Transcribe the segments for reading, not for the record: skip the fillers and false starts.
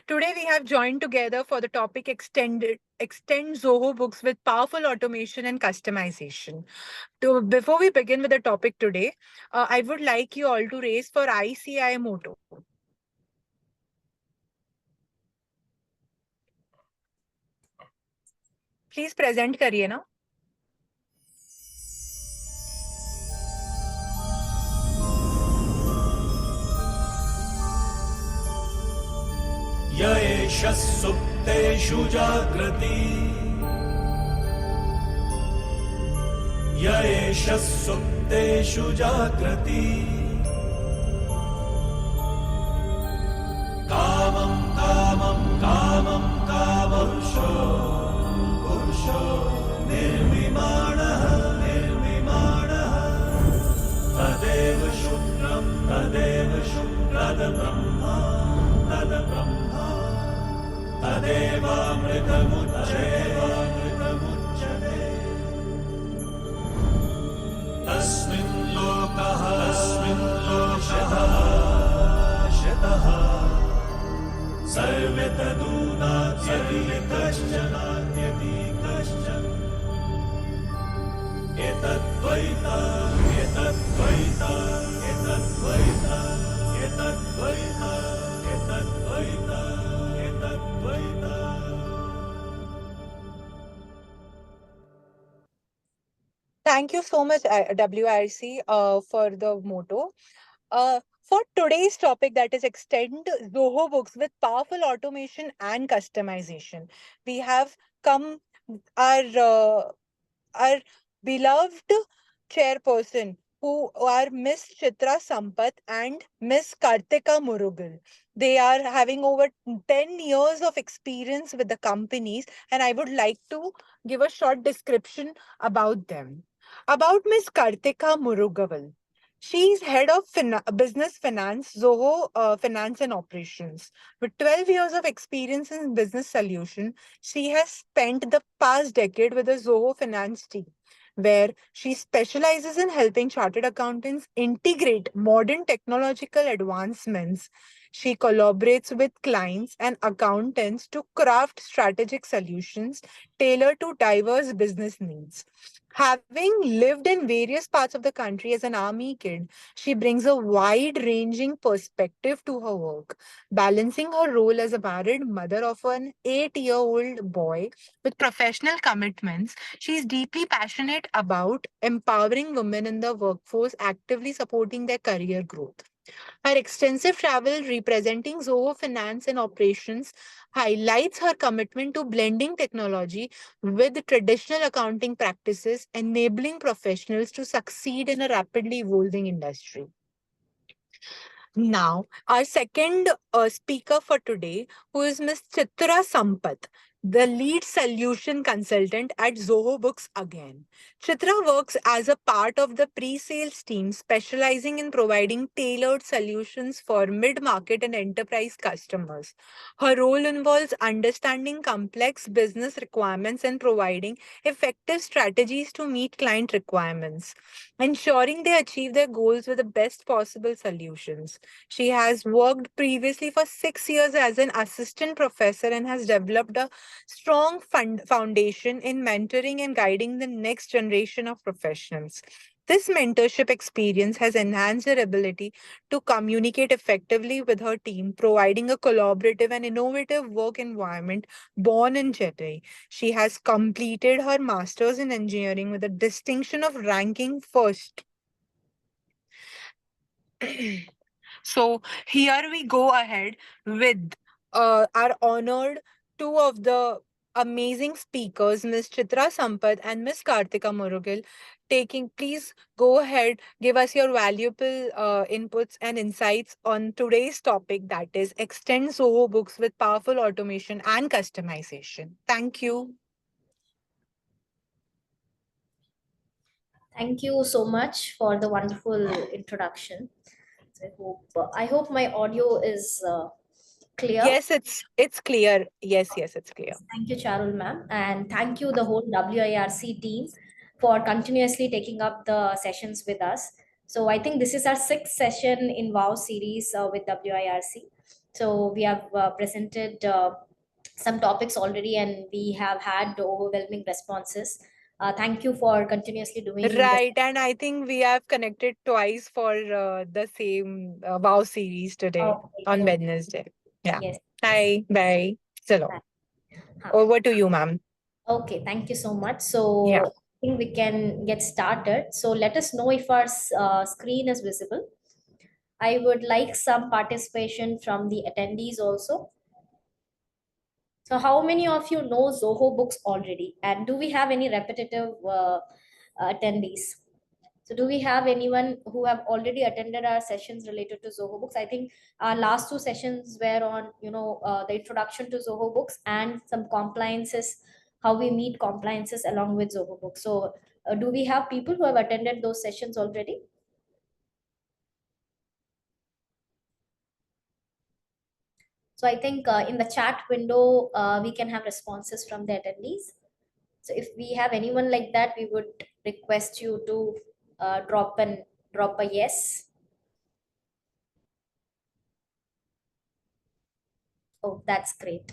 Today we have joined together for the topic extend Zoho Books with powerful automation and customization. Before we begin with the topic today, I would like you all to raise for ICI motto. Please present करिए ना. य एष सुप्तेषु जाग्रति य एष सुप्तेषु जाग्रति कामं कामं कामं कामपुरुषो पुरुषो निर्विमाणः निर्विमाणः तदेव शुक्रं तद्ब्रह्मा तद्ब्रह्मा तदेवामृतमुच्यते तस्मिन् लोकः शतः सर्वे तदूनात्यपि कश्चन एतद्वैता एतद्वैता एतद्वैता एतद्वैता एतद्वैता एतद्वैता. Thank you so much, WRC, for the motto. For today's topic, that is extend Zoho Books with powerful automation and customization, we have come our beloved chairperson, who are Miss Chithra Sampath and Miss Karthika Murugavel. They are having over 10 years of experience with the companies, and I would like to give a short description about them. About Miss Karthika Murugavel. She's head of business finance, Zoho Finance and Operations. With 12 years of experience in business solution, she has spent the past decade with the Zoho Finance team, where she specializes in helping chartered accountants integrate modern technological advancements. She collaborates with clients and accountants to craft strategic solutions tailored to diverse business needs. Having lived in various parts of the country as an army kid, she brings a wide-ranging perspective to her work, balancing her role as a married mother of an 8-year-old boy with professional commitments. She is deeply passionate about empowering women in the workforce, actively supporting their career growth. Her extensive travel representing Zoho Finance and Operations highlights her commitment to blending technology with traditional accounting practices, enabling professionals to succeed in a rapidly evolving industry. Now, our second speaker for today, who is Ms. Chithra Sampath, the lead solution consultant at Zoho Books again. Chithra works as a part of the pre-sales team, specializing in providing tailored solutions for mid-market and enterprise customers. Her role involves understanding complex business requirements and providing effective strategies to meet client requirements, ensuring they achieve their goals with the best possible solutions. She has worked previously for 6 years as an assistant professor and has developed a strong foundation in mentoring and guiding the next generation of professionals. This mentorship experience has enhanced her ability to communicate effectively with her team, providing a collaborative and innovative work environment. Born in Chennai, she has completed her master's in engineering with the distinction of ranking first. So here we go ahead with our honored two of the amazing speakers, Ms. Chithra Sampath and Ms. Karthika Murugavel. Please go ahead, give us your valuable inputs and insights on today's topic, that is extend Zoho Books with powerful automation and customization. Thank you. Thank you so much for the wonderful introduction. I hope my audio is clear. Yes, it's clear. Yes, it's clear. Thank you, Charul ma'am, and thank you the whole WIRC team for continuously taking up the sessions with us. So I think this is our sixth session in WOW series with WIRC. So we have presented some topics already, and we have had overwhelming responses. Thank you for continuously doing this. Right, and I think we have connected twice for the same WoW series today Okay, on okay. Wednesday. Yeah. Yes, yes. Hi, bye. Chalo. Huh. Over to you, ma'am. Okay, thank you so much. Yeah. So I think we can get started. So let us know if our screen is visible. I would like some participation from the attendees also. So how many of you know Zoho Books already? And do we have any repetitive attendees? So do we have anyone who have already attended our sessions related to Zoho Books? I think our last two sessions were on, the introduction to Zoho Books and some compliances, how we meet compliances along with Zoho Books. So do we have people who have attended those sessions already? So I think in the chat window, we can have responses from the attendees. So if we have anyone like that, we would request you to drop a yes. Oh, that's great.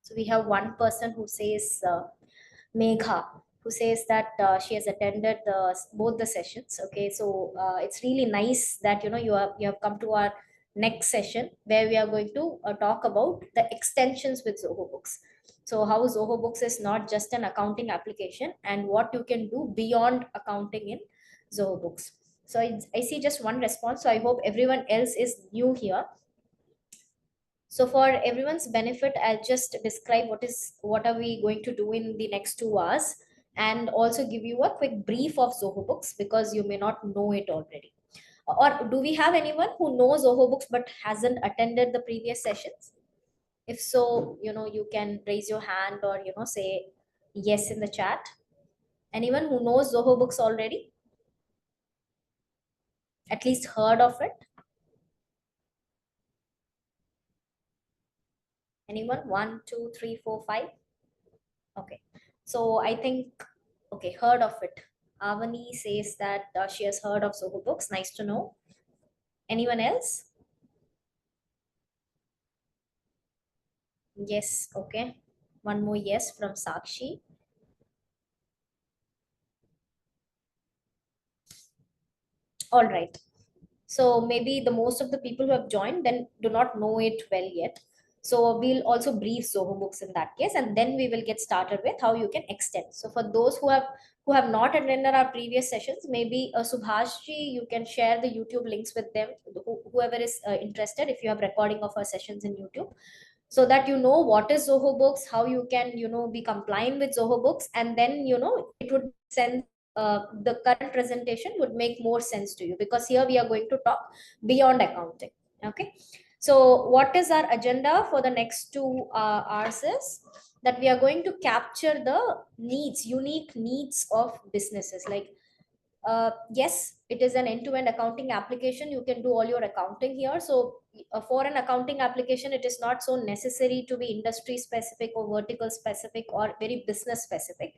So we have one person who says Megha, who says that she has attended both the sessions. Okay, so it's really nice that you have come to our next session where we are going to talk about the extensions with Zoho Books. So how Zoho Books is not just an accounting application and what you can do beyond accounting in Zoho Books. So I see just one response. So I hope everyone else is new here. So for everyone's benefit, I'll just describe what are we going to do in the next 2 hours, and also give you a quick brief of Zoho Books because you may not know it already. Or do we have anyone who knows Zoho Books but hasn't attended the previous sessions? If so, you can raise your hand or say yes in the chat. Anyone who knows Zoho Books already? At least heard of it? Anyone? One, two, three, four, five. Okay. So I think, okay, heard of it. Avani says that she has heard of Zoho Books. Nice to know. Anyone else? Yes. Okay. One more yes from Sakshi. All right. So maybe the most of the people who have joined then do not know it well yet. So we'll also brief Zoho Books in that case, and then we will get started with how you can extend. So for those who have not attended our previous sessions, maybe Subhashji, you can share the YouTube links with them, whoever is interested. If you have recording of our sessions in YouTube, so that you know what is Zoho Books, how you can be compliant with Zoho Books, and then it would sense the current presentation would make more sense to you, because here we are going to talk beyond accounting. Okay, so what is our agenda for the next 2 hours is that we are going to capture the unique needs of businesses. Like, yes, it is an end-to-end accounting application. You can do all your accounting here. So for an accounting application, it is not so necessary to be industry specific or vertical specific or very business specific.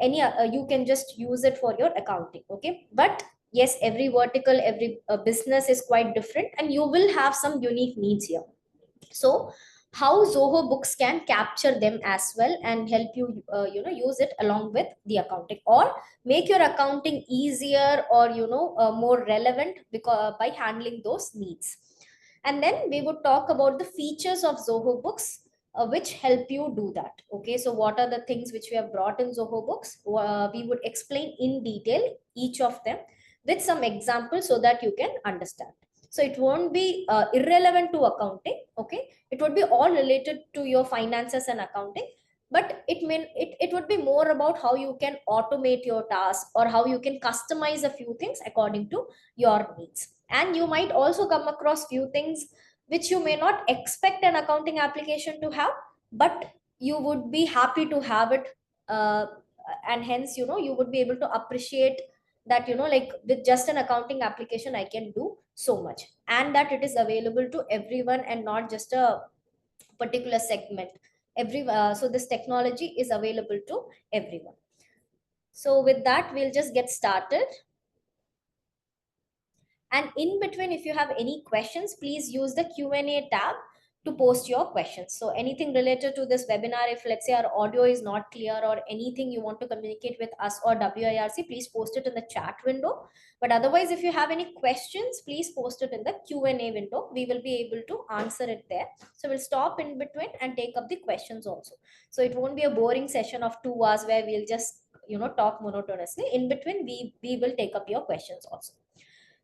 You can just use it for your accounting. Okay, but yes, every vertical, every business is quite different, and you will have some unique needs here. So how Zoho Books can capture them as well and help you use it along with the accounting, or make your accounting easier, or more relevant, because by handling those needs. And then we would talk about the features of Zoho Books, which help you do that. Okay, so what are the things which we have brought in Zoho Books? We would explain in detail each of them with some examples so that you can understand. So it won't be irrelevant to accounting. Okay, it would be all related to your finances and accounting, but it would be more about how you can automate your task, or how you can customize a few things according to your needs. And you might also come across few things which you may not expect an accounting application to have, but you would be happy to have it. And hence you would be able to appreciate that, like, with just an accounting application I can do so much, and that it is available to everyone and not just a particular segment. So this technology is available to everyone. So with that, we'll just get started. And in between, if you have any questions, please use the Q&A tab to post your questions. So anything related to this webinar, if let's say our audio is not clear or anything you want to communicate with us or WIRC, please post it in the chat window. But otherwise, if you have any questions, please post it in the Q&A window. We will be able to answer it there. So we'll stop in between and take up the questions also. So it won't be a boring session of 2 hours where we'll just talk monotonously. In between, we will take up your questions also.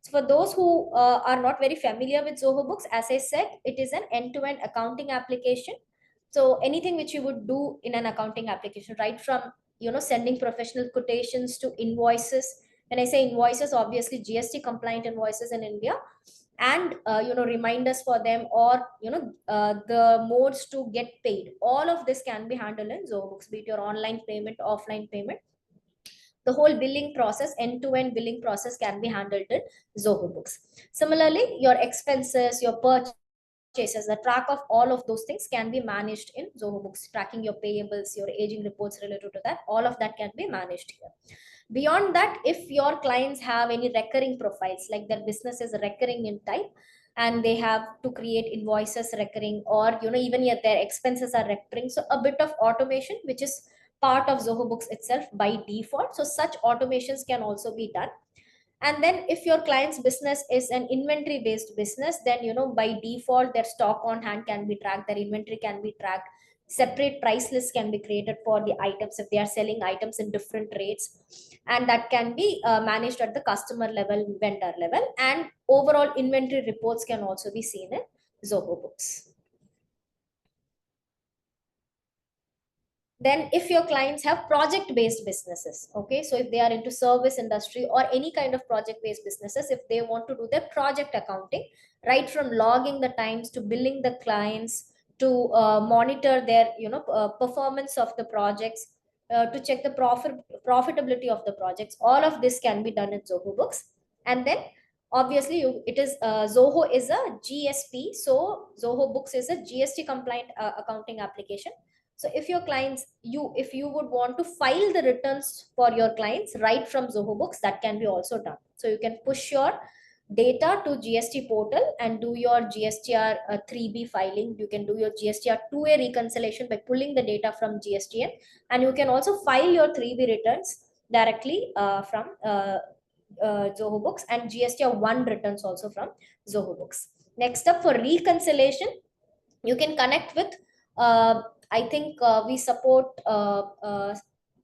So for those who are not very familiar with Zoho Books, as I said, it is an end-to-end accounting application. So anything which you would do in an accounting application, right from sending professional quotations to invoices. When I say invoices, obviously GST compliant invoices in India, and reminders for them, or the modes to get paid. All of this can be handled in Zoho Books, be it your online payment, offline payment. The whole billing process, end-to-end billing process, can be handled in Zoho Books. Similarly, your expenses, your purchases, the track of all of those things can be managed in Zoho Books. Tracking your payables, your aging reports related to that, all of that can be managed here. Beyond that, if your clients have any recurring profiles, like their business is recurring in type, and they have to create invoices recurring, or even yet their expenses are recurring, so a bit of automation, which is part of Zoho Books itself by default, so such automations can also be done. And then if your client's business is an inventory based business, then by default their stock on hand can be tracked, their inventory can be tracked, separate price lists can be created for the items if they are selling items in different rates, and that can be managed at the customer level, vendor level, and overall inventory reports can also be seen in Zoho Books. Then if your clients have project based businesses, okay, so if they are into service industry or any kind of project based businesses, if they want to do their project accounting, right from logging the times to billing the clients, to monitor their performance of the projects, to check the profitability of the projects, all of this can be done in Zoho Books. And then obviously it is Zoho is a GSP, so Zoho Books is a GST compliant accounting application. So if your clients, if you would want to file the returns for your clients right from Zoho Books, that can be also done. So you can push your data to GST portal and do your GSTR 3B filing. You can do your GSTR 2A reconciliation by pulling the data from GSTN, and you can also file your 3B returns directly from Zoho Books, and GSTR 1 returns also from Zoho Books. Next up, for reconciliation, you can connect with I think we support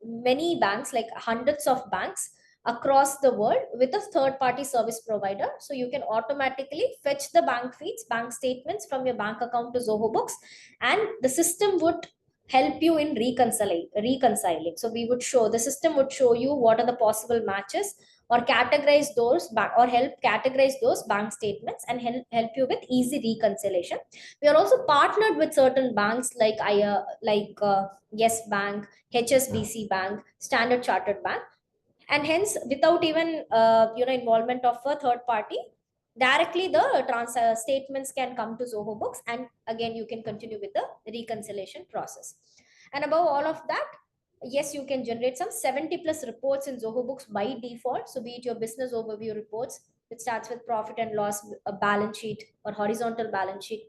many banks, like hundreds of banks across the world, with a third party service provider. So you can automatically fetch the bank feeds, bank statements from your bank account to Zoho Books, and the system would help you in reconciling. So we would show, the system would show you what are the possible matches, or categorize those or help categorize those bank statements, and help you with easy reconciliation. We are also partnered with certain banks like Yes Bank, HSBC Bank, Standard Chartered Bank, and hence without even involvement of a third party, directly the statements can come to Zoho Books, and again you can continue with the reconciliation process. And above all of that, yes, you can generate some 70 plus reports in Zoho Books by default. So be it your business overview reports, which starts with profit and loss, a balance sheet or horizontal balance sheet,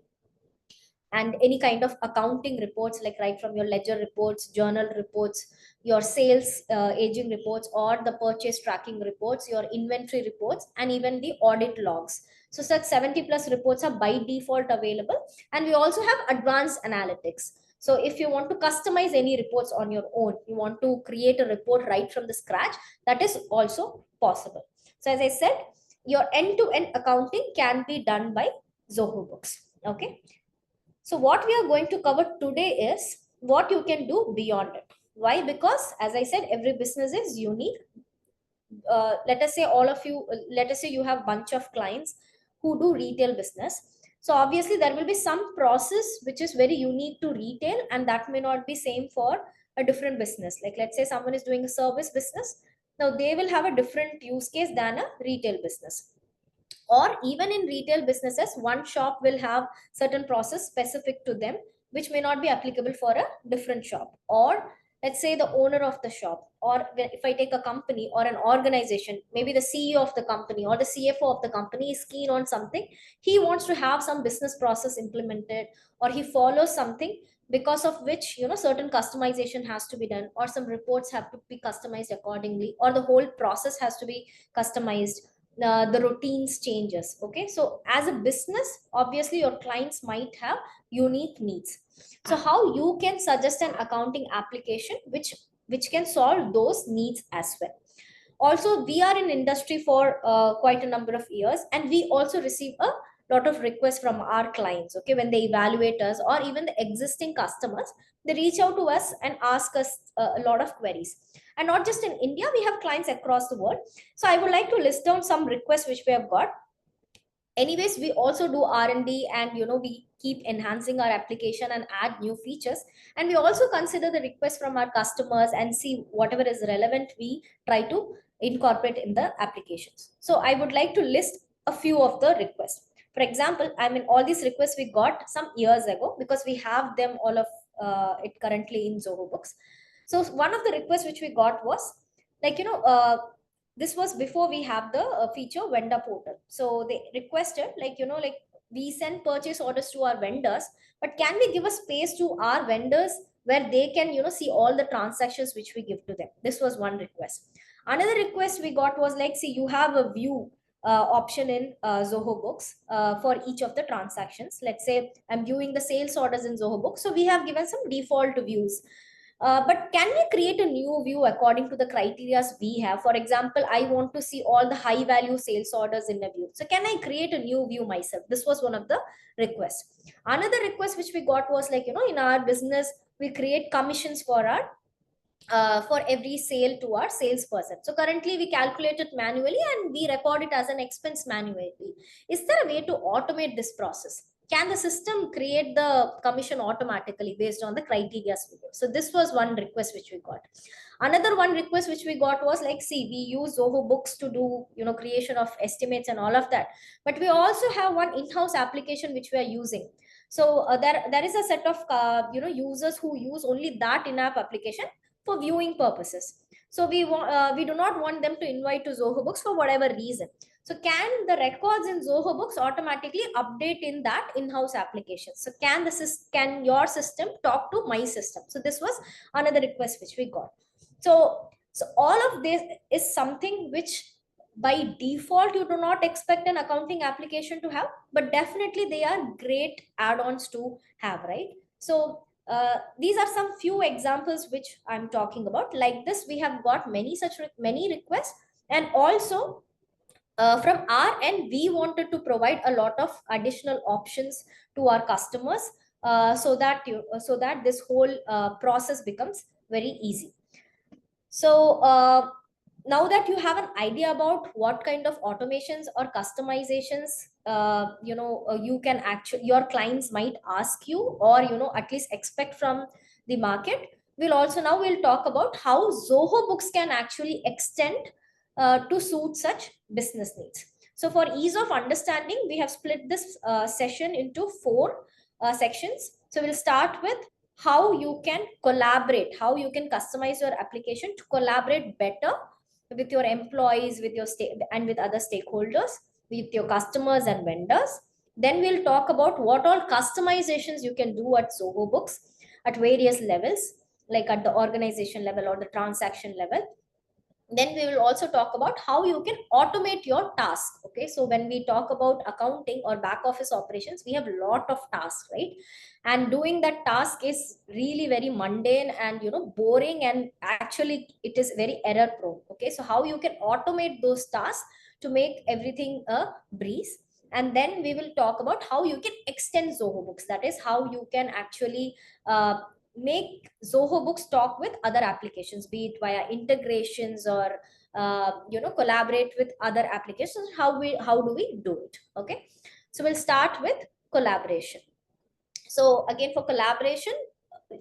and any kind of accounting reports, like right from your ledger reports, journal reports, your sales aging reports, or the purchase tracking reports, your inventory reports, and even the audit logs. So such 70 plus reports are by default available. And we also have advanced analytics. So if you want to customize any reports on your own, you want to create a report right from the scratch, that is also possible. So as I said, your end-to-end accounting can be done by Zoho Books. Okay. So what we are going to cover today is what you can do beyond it. Why? Because as I said, every business is unique. Let us say all of you, let us say you have bunch of clients who do retail business. So obviously there will be some process which is very unique to retail, and that may not be same for a different business. Like let's say someone is doing a service business. Now they will have a different use case than a retail business. Or even in retail businesses, one shop will have certain process specific to them, which may not be applicable for a different shop. Or let's say the owner of the shop, or if I take a company or an organization, maybe the CEO of the company or the CFO of the company is keen on something, he wants to have some business process implemented, or he follows something because of which, certain customization has to be done, or some reports have to be customized accordingly, or the whole process has to be customized. The routines changes. Okay, so as a business, obviously your clients might have unique needs. So how you can suggest an accounting application which can solve those needs as well. Also, we are in industry for quite a number of years, and we also receive a lot of requests from our clients. Okay, when they evaluate us, or even the existing customers, they reach out to us and ask us a lot of queries. And not just in India, we have clients across the world. So I would like to list down some requests which we have got. Anyways, we also do R&D, and we keep enhancing our application and add new features. And we also consider the requests from our customers and see whatever is relevant, we try to incorporate in the applications. So I would like to list a few of the requests. For example, I mean, all these requests we got some years ago, because we have them all of it currently in Zoho Books. So one of the requests which we got was like, this was before we have the feature vendor portal. So they requested, like, like, we send purchase orders to our vendors, but can we give a space to our vendors where they can, see all the transactions which we give to them? This was one request. Another request we got was like, see, you have a view option in Zoho Books for each of the transactions. Let's say I'm viewing the sales orders in Zoho Books, so we have given some default views. But can we create a new view according to the criteria we have? For example, I want to see all the high value sales orders in a view. So can I create a new view myself? This was one of the requests. Another request which we got was like, in our business, we create commissions for every sale to our salesperson. So currently we calculate it manually and we record it as an expense manually. Is there a way to automate this process? Can the system create the commission automatically based on the criteria we give? So this was one request which we got. Another one request which we got was like, see, we use Zoho Books to do, creation of estimates and all of that, but we also have one in-house application which we are using. So there is a set of users who use only that in-app application for viewing purposes. So we do not want them to invite to Zoho Books for whatever reason. So can the records in Zoho Books automatically update in that in-house application? So can your system talk to my system? So this was another request which we got. So all of this is something which by default you do not expect an accounting application to have, but definitely they are great add-ons to have, right? So these are some few examples which I'm talking about. Like this, we have got many requests, and also from our end, we wanted to provide a lot of additional options to our customers, so that this whole process becomes very easy. So now that you have an idea about what kind of automations or customizations you can actually, your clients might ask you, or at least expect from the market, we'll talk about how Zoho Books can actually extend to suit such business needs. So for ease of understanding, we have split this session into four sections. So we'll start with how you can collaborate, how you can customize your application to collaborate better with your employees, with your and with other stakeholders, with your customers and vendors. Then we'll talk about what all customizations you can do at Zoho Books at various levels, like at the organization level or the transaction level. Then we will also talk about how you can automate your task. Okay, so when we talk about accounting or back office operations, we have a lot of tasks, right? And doing that task is really very mundane and boring, and actually it is very error prone. Okay, so how you can automate those tasks to make everything a breeze. And then we will talk about how you can extend Zoho Books, that is how you can actually make Zoho Books talk with other applications, be it via integrations or collaborate with other applications. How do we do it? Okay, so we'll start with collaboration. So again, for collaboration,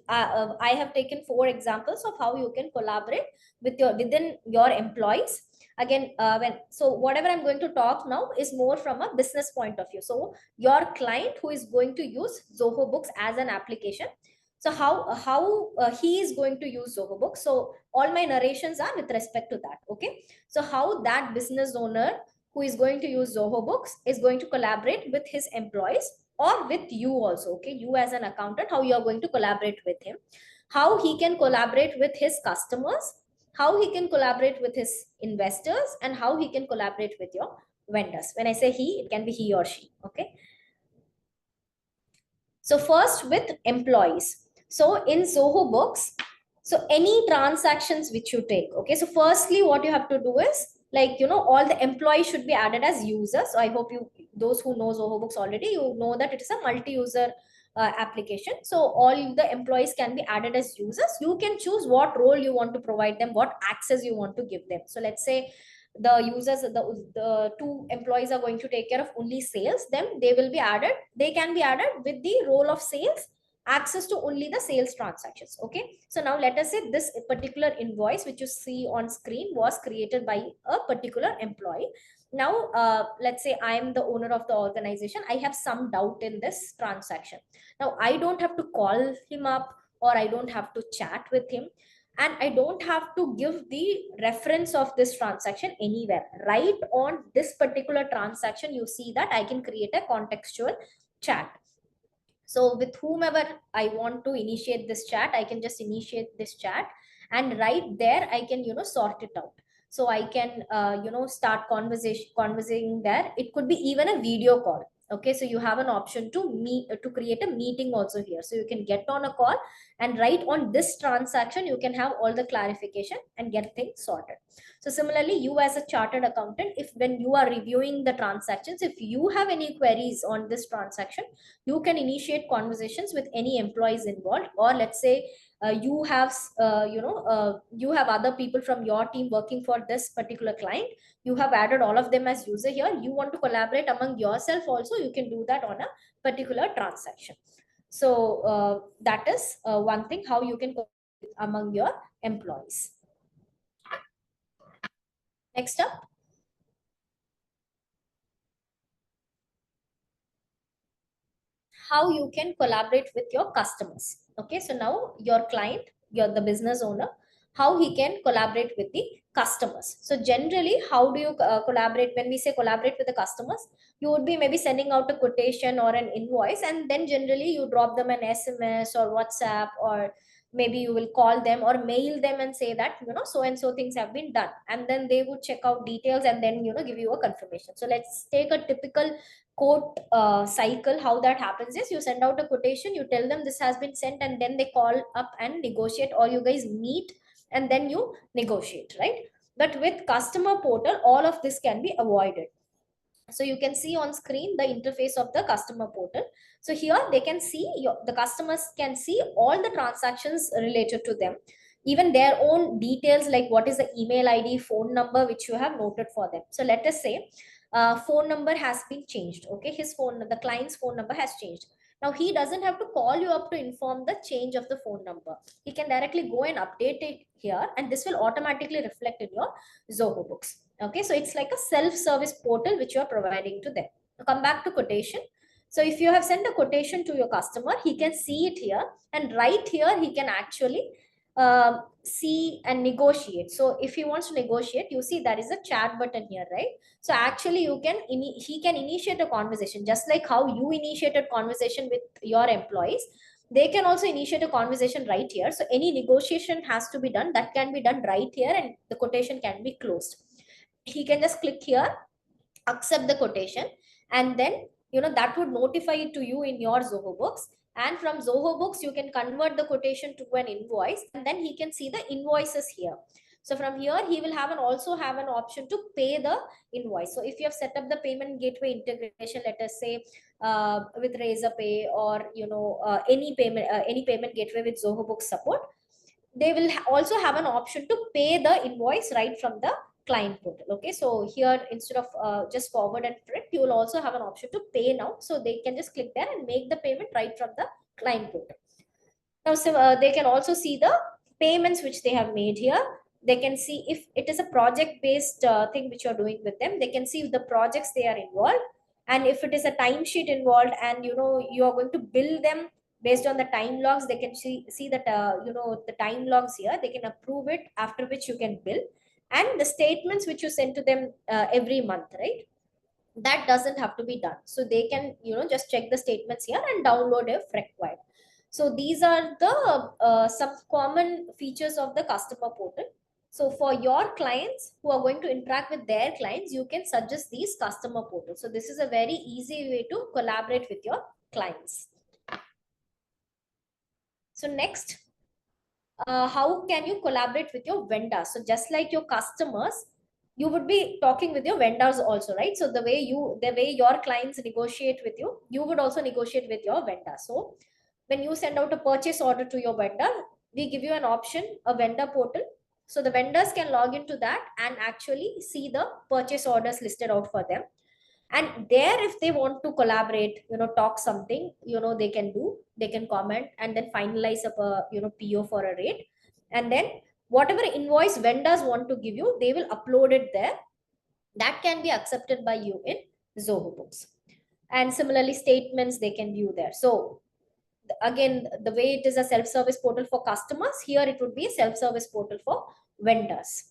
I have taken four examples of how you can collaborate within your employees. Again, whatever I'm going to talk now is more from a business point of view. So your client who is going to use Zoho Books as an application. So how he is going to use Zoho Books. So all my narrations are with respect to that. Okay. So how that business owner who is going to use Zoho Books is going to collaborate with his employees or with you also. Okay. You as an accountant, how you are going to collaborate with him, how he can collaborate with his customers, how he can collaborate with his investors, and how he can collaborate with your vendors. When I say he, it can be he or she. Okay. So first with employees. So in Zoho Books, so any transactions which you take, okay. So firstly, what you have to do is, like, all the employees should be added as users. So I hope those who know Zoho Books already, you know that it is a multi-user application. So all the employees can be added as users. You can choose what role you want to provide them, what access you want to give them. So let's say the users, the two employees are going to take care of only sales, then they can be added with the role of sales, access to only the sales transactions. Okay. So now let us say this particular invoice which you see on screen was created by a particular employee. Now let's say I am the owner of the organization, I have some doubt in this transaction. Now I don't have to call him up, or I don't have to chat with him, and I don't have to give the reference of this transaction anywhere. Right on this particular transaction, you see that I can create a contextual chat. So with whomever I want to initiate this chat, I can just initiate this chat, and right there I can sort it out. So I can start conversing there. It could be even a video call. Okay. So you have an option to meet, to create a meeting also here. So you can get on a call, and right on this transaction you can have all the clarification and get things sorted. So similarly, you as a chartered accountant, if when you are reviewing the transactions, if you have any queries on this transaction, you can initiate conversations with any employees involved. Or let's say you have other people from your team working for this particular client, you have added all of them as user here, you want to collaborate among yourself also, you can do that on a particular transaction. So that is one thing, how you can collaborate among your employees. Next up, how you can collaborate with your customers. Okay. So now your client, you're the business owner, how he can collaborate with the customers. So generally, how do you collaborate? When we say collaborate with the customers, you would be maybe sending out a quotation or an invoice, and then generally you drop them an SMS or WhatsApp, or maybe you will call them or mail them and say that so and so things have been done, and then they would check out details and then give you a confirmation. So let's take a typical quote cycle. How that happens is, you send out a quotation, you tell them this has been sent, and then they call up and negotiate, or you guys meet and then you negotiate, right? But with customer portal, all of this can be avoided. So you can see on screen the interface of the customer portal. So here they can see the customers can see all the transactions related to them, even their own details, like what is the email ID, phone number which you have noted for them. So let us say phone number has been changed. Okay. The client's phone number has changed. Now he doesn't have to call you up to inform the change of the phone number. He can directly go and update it here, and this will automatically reflect in your Zoho Books. Okay. So it's like a self-service portal which you are providing to them. Now come back to quotation. So if you have sent a quotation to your customer, he can see it here, and right here he can actually see and negotiate. So if he wants to negotiate, you see there is a chat button here, right? So actually he can initiate a conversation, just like how you initiated conversation with your employees. They can also initiate a conversation right here. So any negotiation has to be done, that can be done right here, and the quotation can be closed. He can just click here, accept the quotation, and then that would notify it to you in your Zoho Books. And from Zoho Books you can convert the quotation to an invoice, and then he can see the invoices here. So from here he will also have an option to pay the invoice. So if you have set up the payment gateway integration, let us say with Razorpay, or any payment gateway with Zoho Books support, they will also have an option to pay the invoice right from the client portal. Okay. So here, instead of just forward and print, you will also have an option to pay now. So they can just click there and make the payment right from the client portal. Now, so they can also see the payments which they have made here. They can see if it is a project based thing which you're doing with them. They can see the projects they are involved, and if it is a timesheet involved, and you are going to bill them based on the time logs. They can see that the time logs here, they can approve it, after which you can bill. And the statements which you send to them every month, right, that doesn't have to be done. So they can just check the statements here and download if required. So these are the some common features of the customer portal. So for your clients who are going to interact with their clients, you can suggest these customer portals. So this is a very easy way to collaborate with your clients. So next, how can you collaborate with your vendors? So just like your customers, you would be talking with your vendors also, right? So the way your clients negotiate with you, you would also negotiate with your vendor. So when you send out a purchase order to your vendor, we give you an option, a vendor portal. So the vendors can log into that and actually see the purchase orders listed out for them. And there, if they want to collaborate, talk something, they can do, they can comment and then finalize up a PO for a rate. And then whatever invoice vendors want to give you, they will upload it there. That can be accepted by you in Zoho Books. And similarly, statements they can view there. So again, the way it is a self-service portal for customers, here it would be a self-service portal for vendors.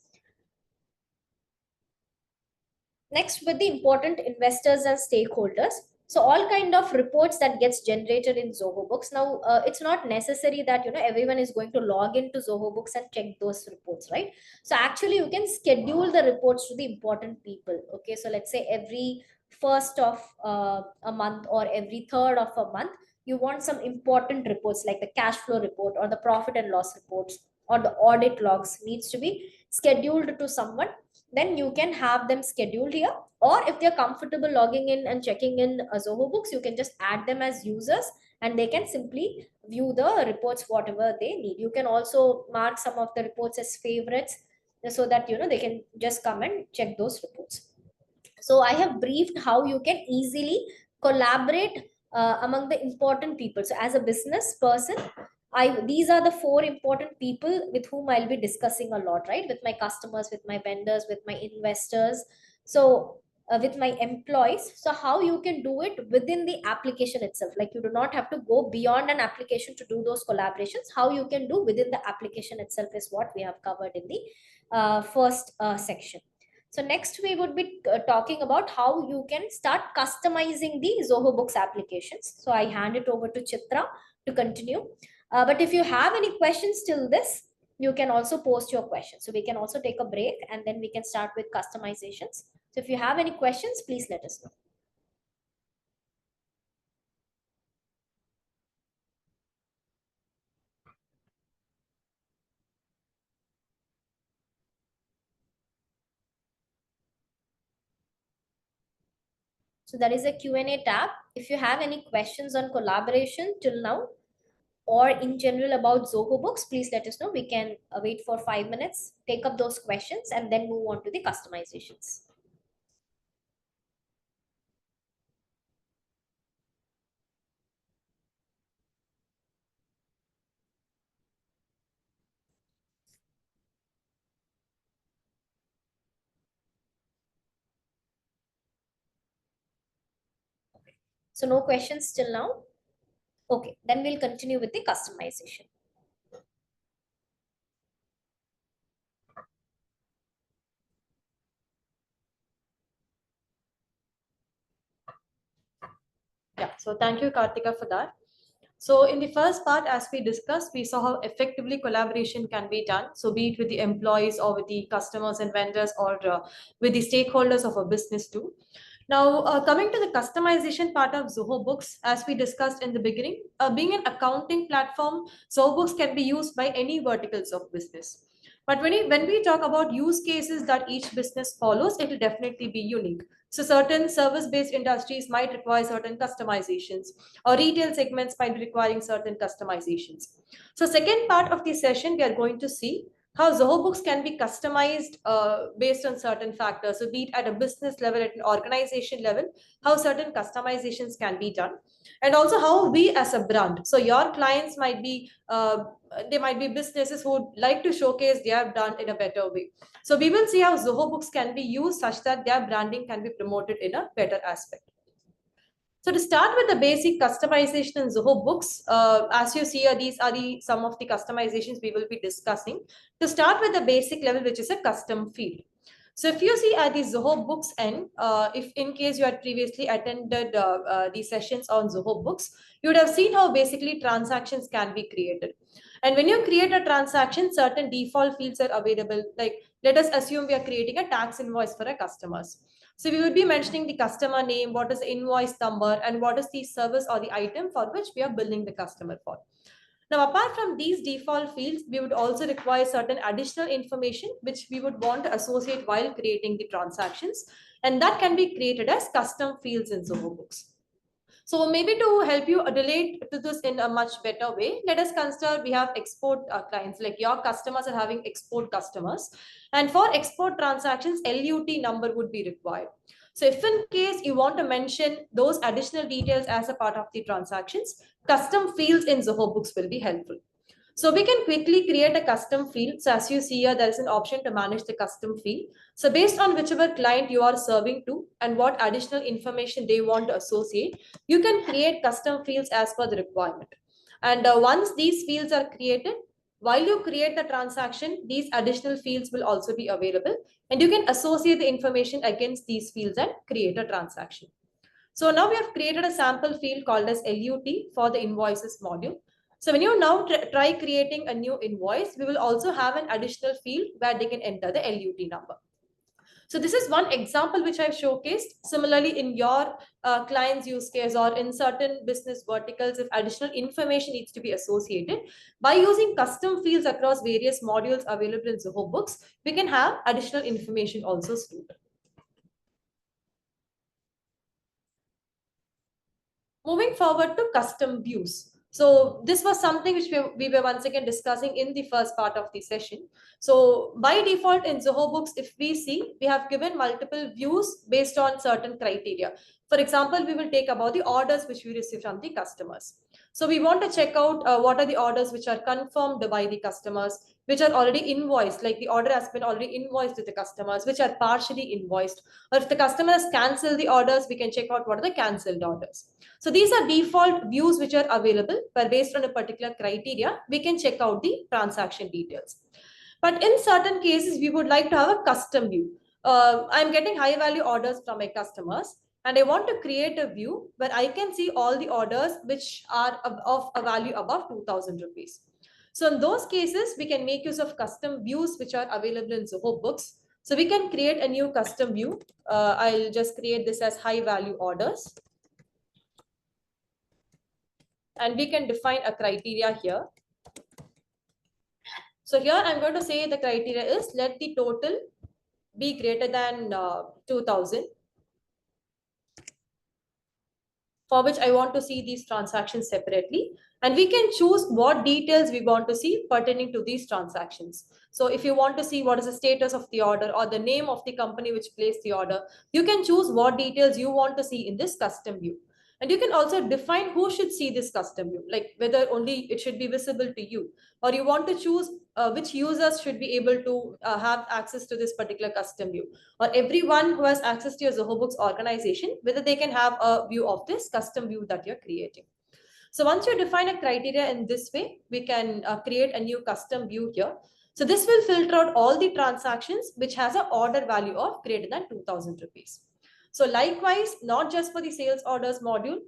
Next, with the important investors and stakeholders. So all kind of reports that gets generated in Zoho Books. Now, it's not necessary that everyone is going to log into Zoho Books and check those reports, right? So actually, you can schedule the reports to the important people. Okay, so let's say every first of a month or every third of a month, you want some important reports like the cash flow report or the profit and loss reports or the audit logs needs to be scheduled to someone. Then you can have them scheduled here. Or if they're comfortable logging in and checking in Zoho Books, you can just add them as users and they can simply view the reports whatever they need. You can also mark some of the reports as favorites so that they can just come and check those reports. So I have briefed how you can easily collaborate among the important people. So as a business person, these are the four important people with whom I'll be discussing a lot, right? With my customers, with my vendors, with my investors. So with my employees. So how you can do it within the application itself, like you do not have to go beyond an application to do those collaborations. How you can do within the application itself is what we have covered in the first section. So next we would be talking about how you can start customizing the Zoho Books applications. So I hand it over to Chitra to continue. But if you have any questions till this, you can also post your questions. So we can also take a break and then we can start with customizations. So if you have any questions, please let us know. So there is a Q&A tab. If you have any questions on collaboration till now, or in general about Zoho Books, please let us know. We can wait for 5 minutes, take up those questions, and then move on to the customizations. So no questions till now. Okay, then we'll continue with the customization. Yeah, so thank you, Karthika, for that. So in the first part, as we discussed, we saw how effectively collaboration can be done. So be it with the employees or with the customers and vendors or with the stakeholders of a business too. Now, coming to the customization part of Zoho Books, as we discussed in the beginning, being an accounting platform, Zoho Books can be used by any verticals of business. But when we talk about use cases that each business follows, it will definitely be unique. So certain service-based industries might require certain customizations, or retail segments might be requiring certain customizations. So second part of the session, we are going to see how Zoho Books can be customized based on certain factors. So be it at a business level, at an organization level, how certain customizations can be done. And also how we as a brand, so your clients might be, they might be businesses who would like to showcase their brand in a better way. So we will see how Zoho Books can be used such that their branding can be promoted in a better aspect. So to start with the basic customization in Zoho Books, as you see here, these are some of the customizations we will be discussing. To start with the basic level, which is a custom field. So if you see at the Zoho Books end, if in case you had previously attended the sessions on Zoho Books, you would have seen how basically transactions can be created. And when you create a transaction, certain default fields are available. Like let us assume we are creating a tax invoice for our customers. So we will be mentioning the customer name, what is the invoice number, and what is the service or the item for which we are billing the customer for. Now, apart from these default fields, we would also require certain additional information which we would want to associate while creating the transactions. And that can be created as custom fields in Zoho Books. So maybe to help you relate to this in a much better way, let us consider we have export clients, like your customers are having export customers. And for export transactions, LUT number would be required. So if in case you want to mention those additional details as a part of the transactions, custom fields in Zoho Books will be helpful. So we can quickly create a custom field. So as you see here, there is an option to manage the custom field. So based on whichever client you are serving to and what additional information they want to associate, you can create custom fields as per the requirement. And once these fields are created, while you create the transaction, these additional fields will also be available. And you can associate the information against these fields and create a transaction. So now we have created a sample field called as LUT for the invoices module. So when you now try creating a new invoice, we will also have an additional field where they can enter the LUT number. So this is one example which I've showcased. Similarly, in your client's use case or in certain business verticals, if additional information needs to be associated, by using custom fields across various modules available in Zoho Books, we can have additional information also stored. Moving forward to custom views. So this was something which we were once again discussing in the first part of the session. So by default in Zoho Books, if we see, we have given multiple views based on certain criteria. For example, we will take about the orders which we receive from the customers. So we want to check out what are the orders which are confirmed by the customers, which are already invoiced, like the order has been already invoiced to the customers, which are partially invoiced. Or if the customer has cancelled the orders, we can check out what are the cancelled orders. So these are default views which are available, but based on a particular criteria, we can check out the transaction details. But in certain cases, we would like to have a custom view. I'm getting high value orders from my customers, and I want to create a view where I can see all the orders which are of a value above 2000 rupees. So in those cases, we can make use of custom views which are available in Zoho Books. So we can create a new custom view. I'll just create this as high value orders. And we can define a criteria here. So here I'm going to say the criteria is let the total be greater than 2000, for which I want to see these transactions separately. And we can choose what details we want to see pertaining to these transactions. So if you want to see what is the status of the order or the name of the company which placed the order, you can choose what details you want to see in this custom view. And you can also define who should see this custom view, like whether only it should be visible to you, or you want to choose which users should be able to have access to this particular custom view, or everyone who has access to your Zoho Books organization, whether they can have a view of this custom view that you're creating. So once you define a criteria in this way, we can create a new custom view here. So this will filter out all the transactions which has an order value of greater than 2000 rupees. So likewise, not just for the sales orders module,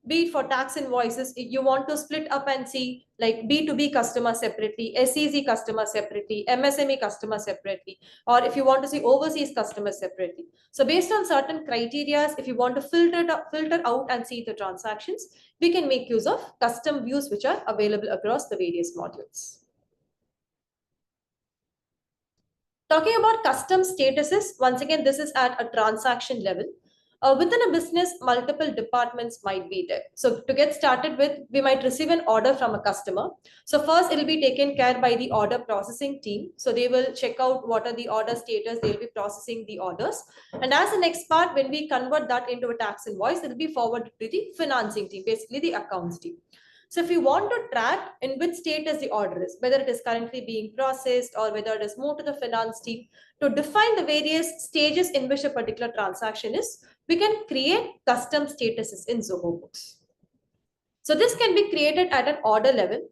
be it for tax invoices, you want to split up and see like B2B customer separately, SEZ customer separately, MSME customer separately, or if you want to see overseas customers separately. So based on certain criteria, if you want to filter out and see the transactions, we can make use of custom views which are available across the various modules. Talking about custom statuses, once again, this is at a transaction level. Within a business, multiple departments might be there. So to get started with, we might receive an order from a customer. So first, it will be taken care by the order processing team. So they will check out what are the order status. They'll be processing the orders. And as the next part, when we convert that into a tax invoice, it will be forwarded to the financing team, basically the accounts team. So if you want to track in which status the order is, whether it is currently being processed or whether it is moved to the finance team, to define the various stages in which a particular transaction is, we can create custom statuses in Zoho Books. So this can be created at an order level.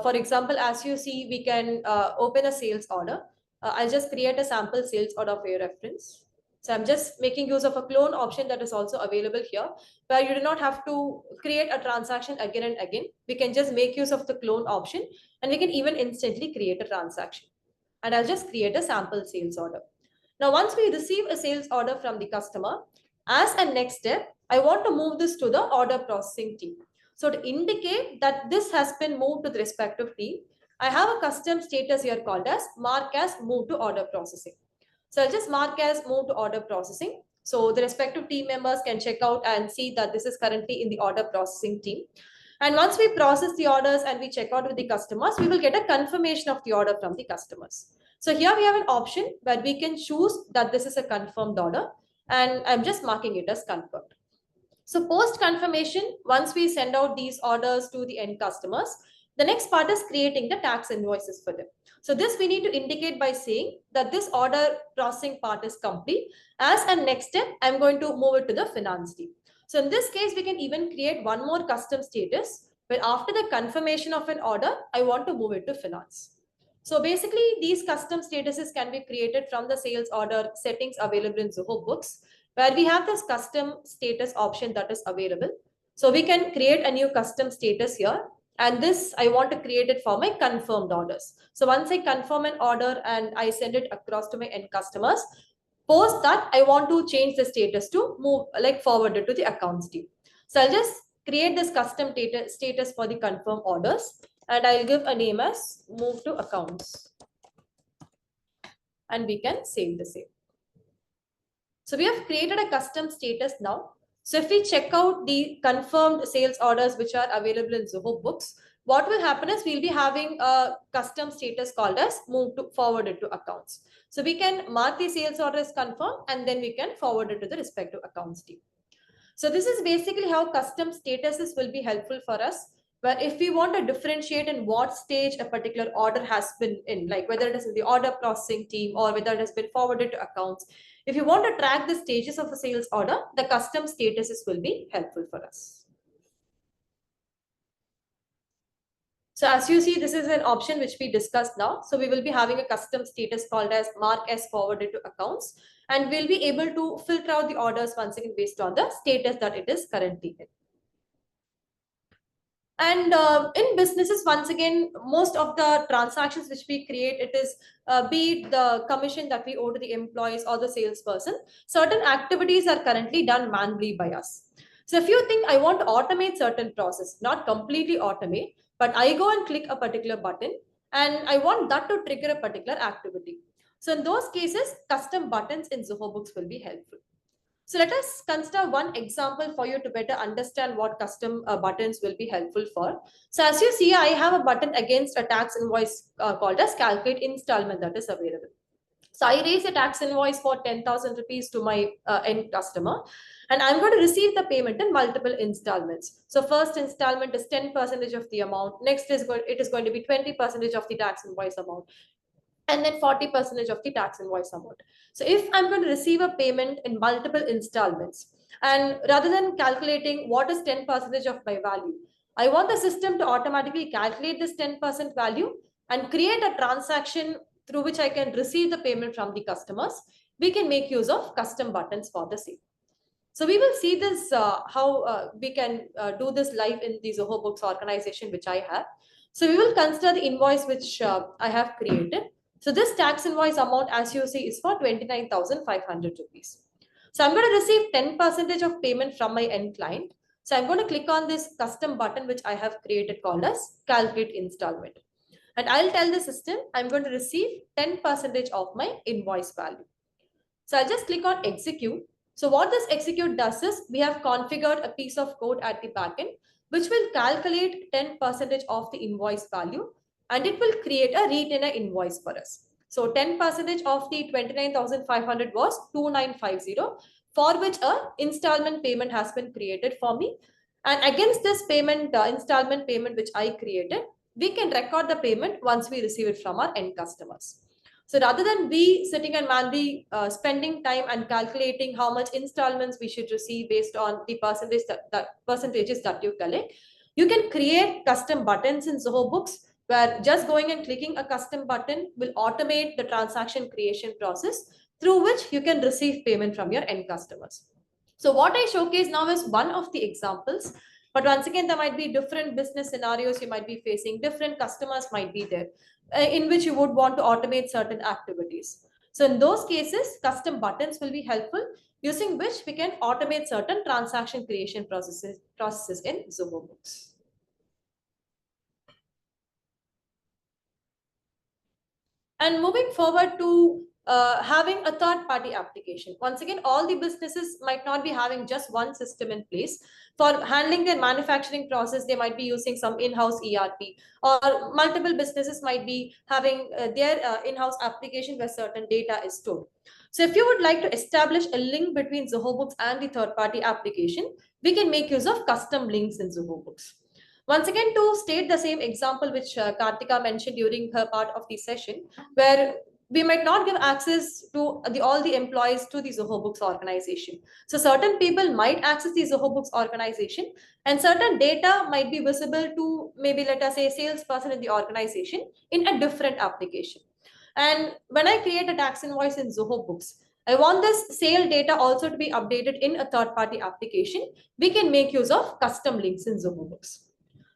For example, as you see, we can open a sales order. I'll just create a sample sales order for your reference. So I'm just making use of a clone option that is also available here, where you do not have to create a transaction again and again. We can just make use of the clone option, and we can even instantly create a transaction. And I'll just create a sample sales order. Now, once we receive a sales order from the customer, as a next step, I want to move this to the order processing team. So to indicate that this has been moved to the respective team, I have a custom status here called as mark as move to order processing. So I'll just mark as move to order processing. So the respective team members can check out and see that this is currently in the order processing team. And once we process the orders and we check out with the customers, we will get a confirmation of the order from the customers. So here we have an option where we can choose that this is a confirmed order, and I'm just marking it as confirmed. So post confirmation, once we send out these orders to the end customers, the next part is creating the tax invoices for them. So this we need to indicate by saying that this order processing part is complete. As a next step, I'm going to move it to the finance team. So in this case, we can even create one more custom status, but after the confirmation of an order, I want to move it to finance. So basically, these custom statuses can be created from the sales order settings available in Zoho Books, where we have this custom status option that is available. So we can create a new custom status here. And this, I want to create it for my confirmed orders. So once I confirm an order and I send it across to my end customers, post that, I want to change the status to move, like forward it to the accounts team. So I'll just create this custom status for the confirmed orders, and I'll give a name as move to accounts. And we can save the same. So we have created a custom status now. So if we check out the confirmed sales orders which are available in Zoho Books, what will happen is we'll be having a custom status called as move to forwarded to accounts. So we can mark the sales order as confirmed, and then we can forward it to the respective accounts team. So this is basically how custom statuses will be helpful for us. But if we want to differentiate in what stage a particular order has been in, like whether it is in the order processing team or whether it has been forwarded to accounts, if you want to track the stages of a sales order, the custom statuses will be helpful for us. So as you see, this is an option which we discussed now. So we will be having a custom status called as mark as forwarded to accounts, and we'll be able to filter out the orders once again based on the status that it is currently in. And in businesses, once again, most of the transactions which we create, it is be it the commission that we owe to the employees or the salesperson, certain activities are currently done manually by us. So if you think I want to automate certain process, not completely automate, but I go and click a particular button and I want that to trigger a particular activity. So in those cases, custom buttons in Zoho Books will be helpful. So let us consider one example for you to better understand what custom buttons will be helpful for. So as you see, I have a button against a tax invoice called as calculate installment that is available. So I raise a tax invoice for 10,000 rupees to my end customer, and I'm going to receive the payment in multiple installments. So first installment is 10% of the amount. Next is it is going to be 20% of the tax invoice amount, and then 40% of the tax invoice amount. So if I'm going to receive a payment in multiple installments, and rather than calculating what is 10% of my value, I want the system to automatically calculate this 10% value and create a transaction through which I can receive the payment from the customers. We can make use of custom buttons for the same. So we will see this, how we can do this live in the Zoho Books organization, which I have. So we will consider the invoice which I have created. So this tax invoice amount, as you see, is for 29,500 rupees. So I'm going to receive 10% of payment from my end client. So I'm going to click on this custom button, which I have created called as calculate installment. And I'll tell the system I'm going to receive 10% of my invoice value. So I'll just click on execute. So what this execute does is we have configured a piece of code at the backend, which will calculate 10% of the invoice value, and it will create a retainer invoice for us. So 10% of the 29,500 was 2950, for which a installment payment has been created for me. And against this payment, installment payment which I created, we can record the payment once we receive it from our end customers. So rather than we sitting and manually spending time and calculating how much installments we should receive based on the percentages that you collect, you can create custom buttons in Zoho Books where just going and clicking a custom button will automate the transaction creation process through which you can receive payment from your end customers. So what I showcase now is one of the examples, but once again, there might be different business scenarios you might be facing, different customers might be there, in which you would want to automate certain activities. So in those cases, custom buttons will be helpful, using which we can automate certain transaction creation processes in Zoho Books. And moving forward to having a third party application. Once again, all the businesses might not be having just one system in place. For handling their manufacturing process, they might be using some in-house ERP, or multiple businesses might be having their in-house application where certain data is stored. So if you would like to establish a link between Zoho Books and the third party application, we can make use of custom links in Zoho Books. Once again, to state the same example which Kartika mentioned during her part of the session, where we might not give access to all the employees to the Zoho Books organization. So certain people might access the Zoho Books organization, and certain data might be visible to, maybe let us say, a salesperson in the organization in a different application. And when I create a tax invoice in Zoho Books, I want this sale data also to be updated in a third party application. We can make use of custom links in Zoho Books.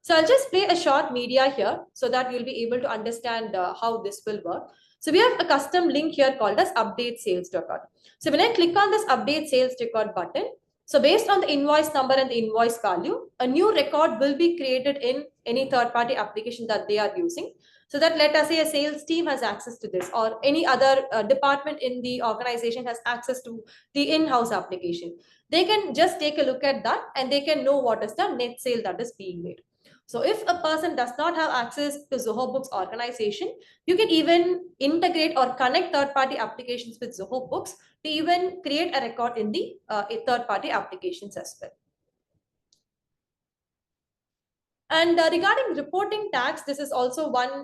So I'll just play a short media here so that you'll be able to understand how this will work. So we have a custom link here called as update sales record. So when I click on this update sales record button, so based on the invoice number and the invoice value, a new record will be created in any third party application that they are using. So that, let us say, a sales team has access to this, or any other department in the organization has access to the in-house application. They can just take a look at that and they can know what is the net sale that is being made. So if a person does not have access to Zoho Books organization, you can even integrate or connect third-party applications with Zoho Books to even create a record in the third-party applications as well. And regarding reporting tax, this is also one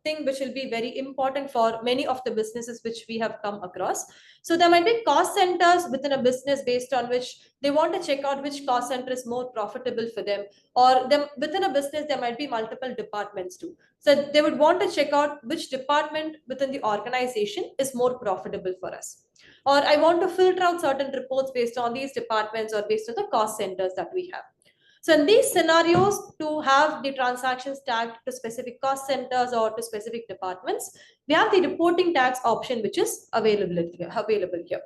thing which will be very important for many of the businesses which we have come across. So there might be cost centers within a business based on which they want to check out which cost center is more profitable for them, or them within a business there might be multiple departments too. So they would want to check out which department within the organization is more profitable for us. Or I want to filter out certain reports based on these departments or based on the cost centers that we have. So in these scenarios, to have the transactions tagged to specific cost centers or to specific departments, we have the reporting tags option, which is available here.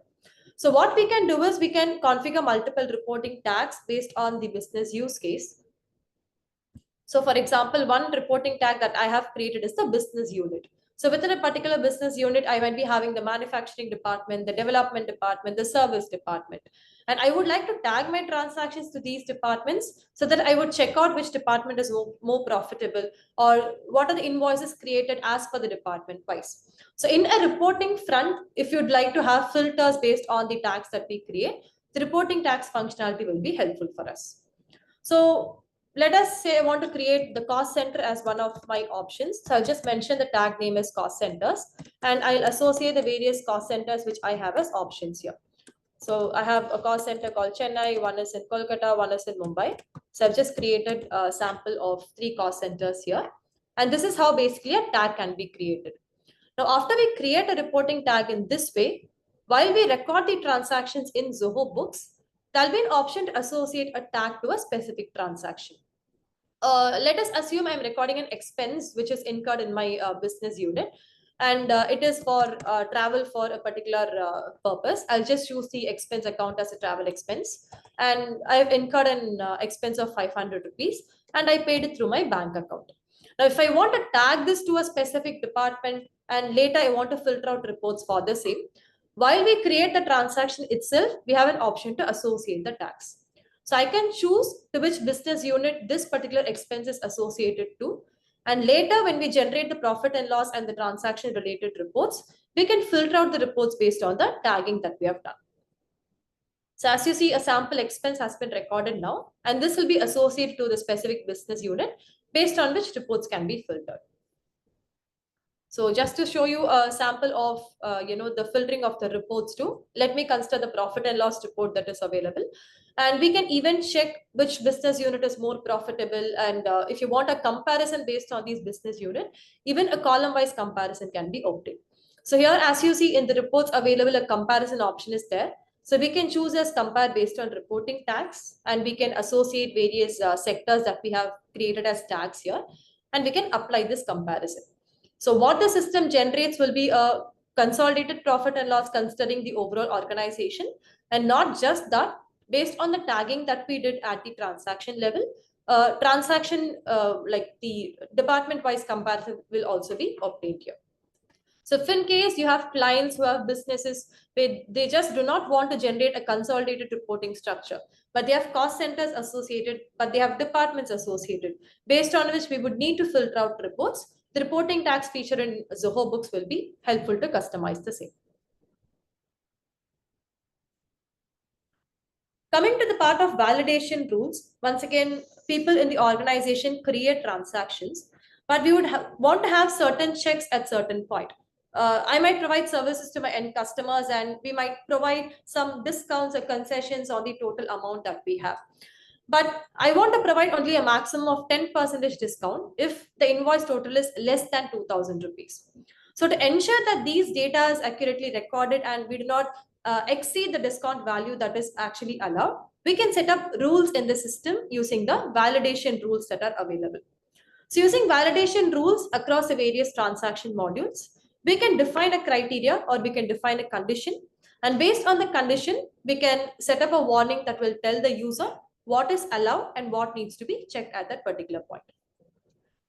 So what we can do is we can configure multiple reporting tags based on the business use case. So for example, one reporting tag that I have created is the business unit. So within a particular business unit, I might be having the manufacturing department, the development department, the service department. And I would like to tag my transactions to these departments so that I would check out which department is more profitable, or what are the invoices created as per the department wise. So in a reporting front, if you'd like to have filters based on the tags that we create, the reporting tags functionality will be helpful for us. So let us say I want to create the cost center as one of my options. So I'll just mention the tag name as cost centers, and I'll associate the various cost centers which I have as options here. So I have a cost center called Chennai, one is in Kolkata, one is in Mumbai. So I've just created a sample of 3 cost centers here. And this is how basically a tag can be created. Now, after we create a reporting tag in this way, while we record the transactions in Zoho Books, there'll be an option to associate a tag to a specific transaction. Let us assume I'm recording an expense which is incurred in my business unit, and it is for travel for a particular purpose. I'll just use the expense account as a travel expense, and I've incurred an expense of 500 rupees, and I paid it through my bank account. Now, if I want to tag this to a specific department and later I want to filter out reports for the same, while we create the transaction itself, we have an option to associate the tags. So I can choose to which business unit this particular expense is associated to. And later, when we generate the profit and loss and the transaction related reports, we can filter out the reports based on the tagging that we have done. So as you see, a sample expense has been recorded now, and this will be associated to the specific business unit based on which reports can be filtered. So just to show you a sample of the filtering of the reports too, let me consider the profit and loss report that is available. And we can even check which business unit is more profitable. And if you want a comparison based on these business unit, even a column-wise comparison can be obtained. So here, as you see in the reports available, a comparison option is there. So we can choose as compare based on reporting tags, and we can associate various sectors that we have created as tags here, and we can apply this comparison. So what the system generates will be a consolidated profit and loss considering the overall organization, and not just that, based on the tagging that we did at the transaction level, transaction like the department wise comparison will also be obtained here. So if in case you have clients who have businesses where they just do not want to generate a consolidated reporting structure, but they have cost centers associated, but they have departments associated, based on which we would need to filter out reports, the reporting tax feature in Zoho Books will be helpful to customize the same. Coming to the part of validation rules, once again, people in the organization create transactions, but we would want to have certain checks at certain point. I might provide services to my end customers, and we might provide some discounts or concessions on the total amount that we have. But I want to provide only a maximum of 10% discount if the invoice total is less than 2,000 rupees. So to ensure that these data is accurately recorded and we do not exceed the discount value that is actually allowed, we can set up rules in the system using the validation rules that are available. So using validation rules across the various transaction modules, we can define a criteria or we can define a condition. And based on the condition, we can set up a warning that will tell the user what is allowed and what needs to be checked at that particular point.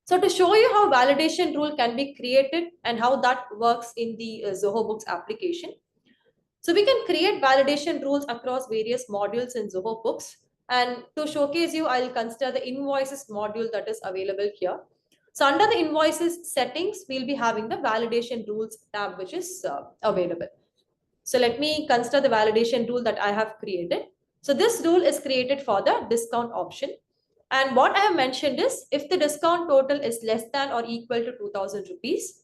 So to show you how validation rule can be created and how that works in the Zoho Books application, so we can create validation rules across various modules in Zoho Books. And to showcase you, I'll consider the invoices module that is available here. So under the invoices settings, we'll be having the validation rules tab, which is available. So let me consider the validation rule that I have created. So this rule is created for the discount option. And what I have mentioned is if the discount total is less than or equal to 2,000 rupees,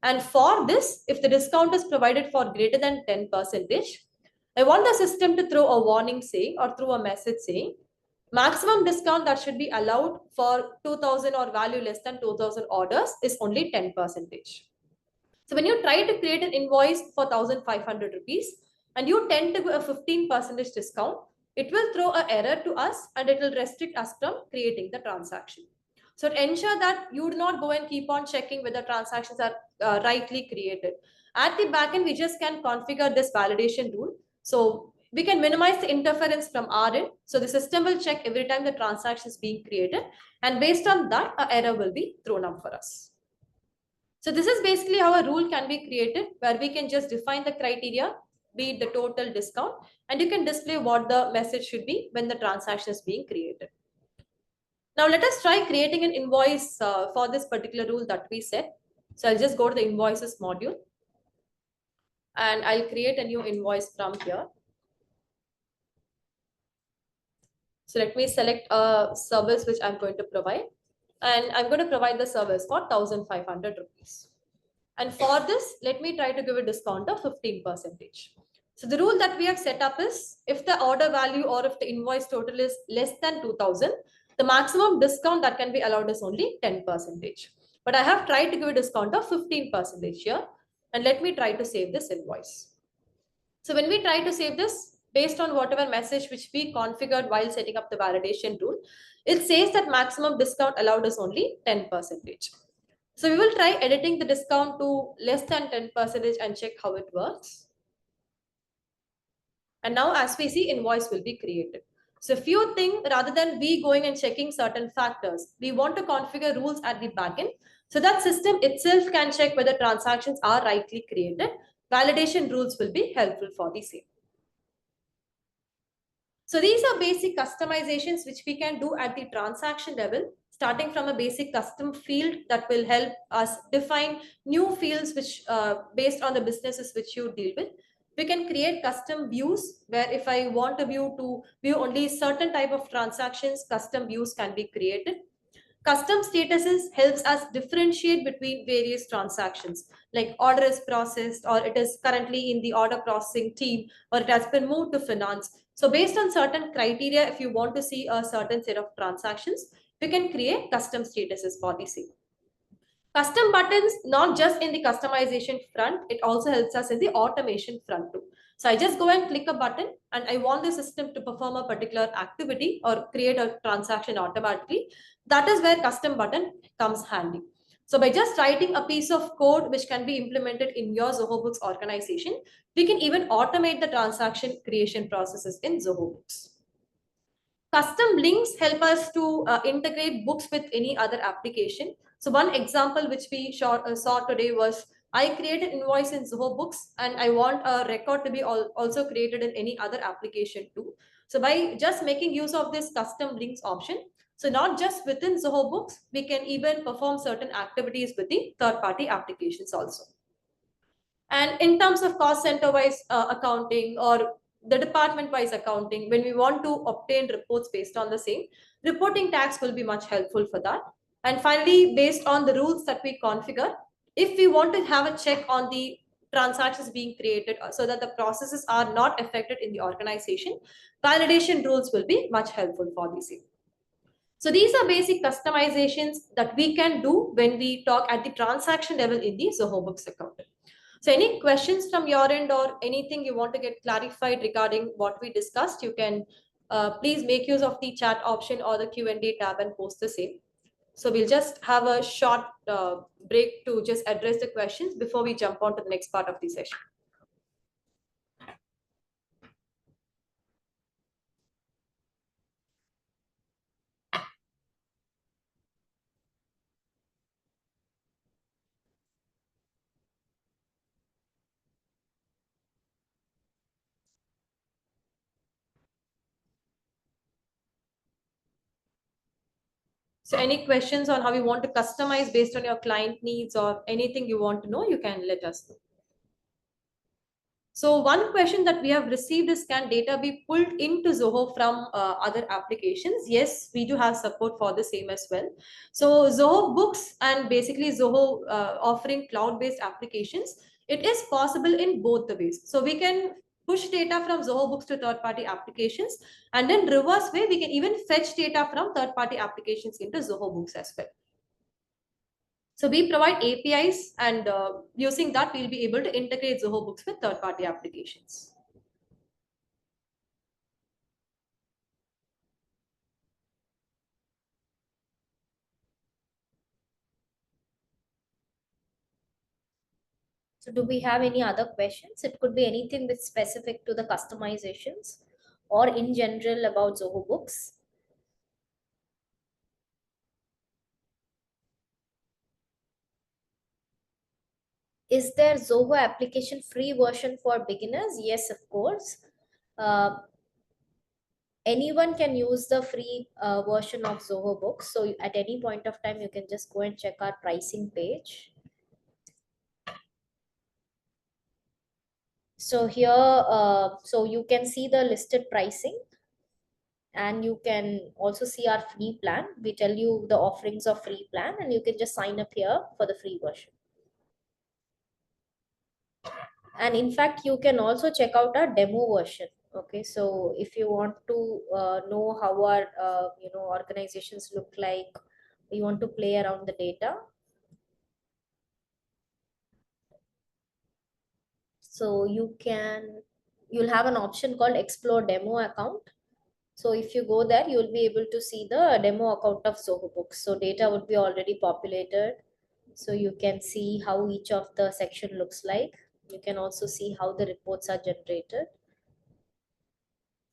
and for this, if the discount is provided for greater than 10%, I want the system to throw a warning saying or throw a message saying maximum discount that should be allowed for 2,000 or value less than 2,000 orders is only 10%. So when you try to create an invoice for 1,500 rupees and you tend to give a 15% discount, it will throw an error to us and it will restrict us from creating the transaction. So to ensure that you do not go and keep on checking whether transactions are rightly created. At the backend, we just can configure this validation rule. So we can minimize the interference from our end. So the system will check every time the transaction is being created. And based on that, an error will be thrown up for us. So this is basically how a rule can be created where we can just define the criteria, be it the total discount, and you can display what the message should be when the transaction is being created. Now let us try creating an invoice for this particular rule that we set. So I'll just go to the invoices module and I'll create a new invoice from here. So let me select a service which I'm going to provide, and I'm going to provide the service for 1,500 rupees. And for this, let me try to give a discount of 15%. So the rule that we have set up is if the order value or if the invoice total is less than 2,000, the maximum discount that can be allowed is only 10%. But I have tried to give a discount of 15% here. And let me try to save this invoice. So when we try to save this, based on whatever message which we configured while setting up the validation rule, it says that maximum discount allowed is only 10%. So we will try editing the discount to less than 10% and check how it works. And now as we see, invoice will be created. So if you think rather than we going and checking certain factors, we want to configure rules at the backend so that system itself can check whether transactions are rightly created. Validation rules will be helpful for the same. So these are basic customizations which we can do at the transaction level, starting from a basic custom field that will help us define new fields which based on the businesses which you deal with. We can create custom views where if I want a view to view only certain type of transactions, custom views can be created. Custom statuses helps us differentiate between various transactions, like order is processed, or it is currently in the order processing team, or it has been moved to finance. So based on certain criteria, if you want to see a certain set of transactions, we can create custom statuses policy. Custom buttons, not just in the customization front, it also helps us in the automation front too. So I just go and click a button and I want the system to perform a particular activity or create a transaction automatically. That is where custom button comes handy. So by just writing a piece of code which can be implemented in your Zoho Books organization, we can even automate the transaction creation processes in Zoho Books. Custom links help us to integrate books with any other application. So one example which we saw today was I created invoice in Zoho Books and I want a record to be also created in any other application too. So by just making use of this custom links option, so not just within Zoho Books, we can even perform certain activities with the third-party applications also. And in terms of cost center wise accounting or the department wise accounting, when we want to obtain reports based on the same, reporting tags will be much helpful for that. And finally, based on the rules that we configure, if we want to have a check on the transactions being created so that the processes are not affected in the organization, validation rules will be much helpful for the same. So these are basic customizations that we can do when we talk at the transaction level in the Zoho Books account. So any questions from your end or anything you want to get clarified regarding what we discussed, you can please make use of the chat option or the Q&A tab and post the same. So we'll just have a short break to just address the questions before we jump on to the next part of the session. So any questions on how you want to customize based on your client needs or anything you want to know, you can let us know. So one question that we have received is, can data be pulled into Zoho from other applications? Yes, we do have support for the same as well. So Zoho Books and basically Zoho offering cloud-based applications, it is possible in both the ways. So we can push data from Zoho Books to third-party applications, and then reverse way, we can even fetch data from third-party applications into Zoho Books as well. So we provide APIs, and using that, we'll be able to integrate Zoho Books with third-party applications. So do we have any other questions? It could be anything that's specific to the customizations or in general about Zoho Books. Is there Zoho application free version for beginners? Yes, of course. Anyone can use the free version of Zoho Books. So at any point of time, you can just go and check our pricing page. So here, so you can see the listed pricing, and you can also see our free plan. We tell you the offerings of free plan, and you can just sign up here for the free version. And in fact, you can also check out our demo version. Okay, so if you want to know how our organizations look like, you want to play around the data, so you'll have an option called explore demo account. So if you go there, you'll be able to see the demo account of Zoho Books. So data would be already populated. So you can see how each of the section looks like. You can also see how the reports are generated.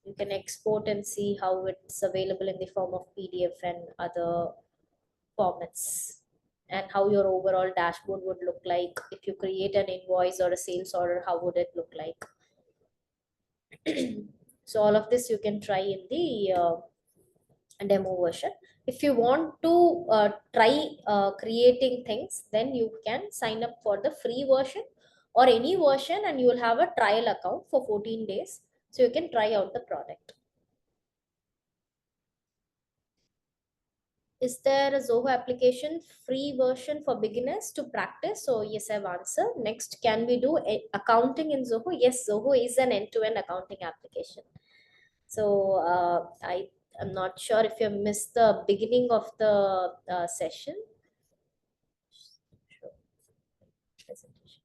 You can export and see how it's available in the form of PDF and other formats, and how your overall dashboard would look like. If you create an invoice or a sales order, how would it look like? So all of this you can try in the demo version. If you want to try creating things, then you can sign up for the free version or any version, and you will have a trial account for 14 days. So you can try out the product. Is there a Zoho application free version for beginners to practice? So yes, I've answered. Next, can we do accounting in Zoho? Yes, Zoho is an end-to-end accounting application. So I'm not sure if you missed the beginning of the session. Sure. Presentation.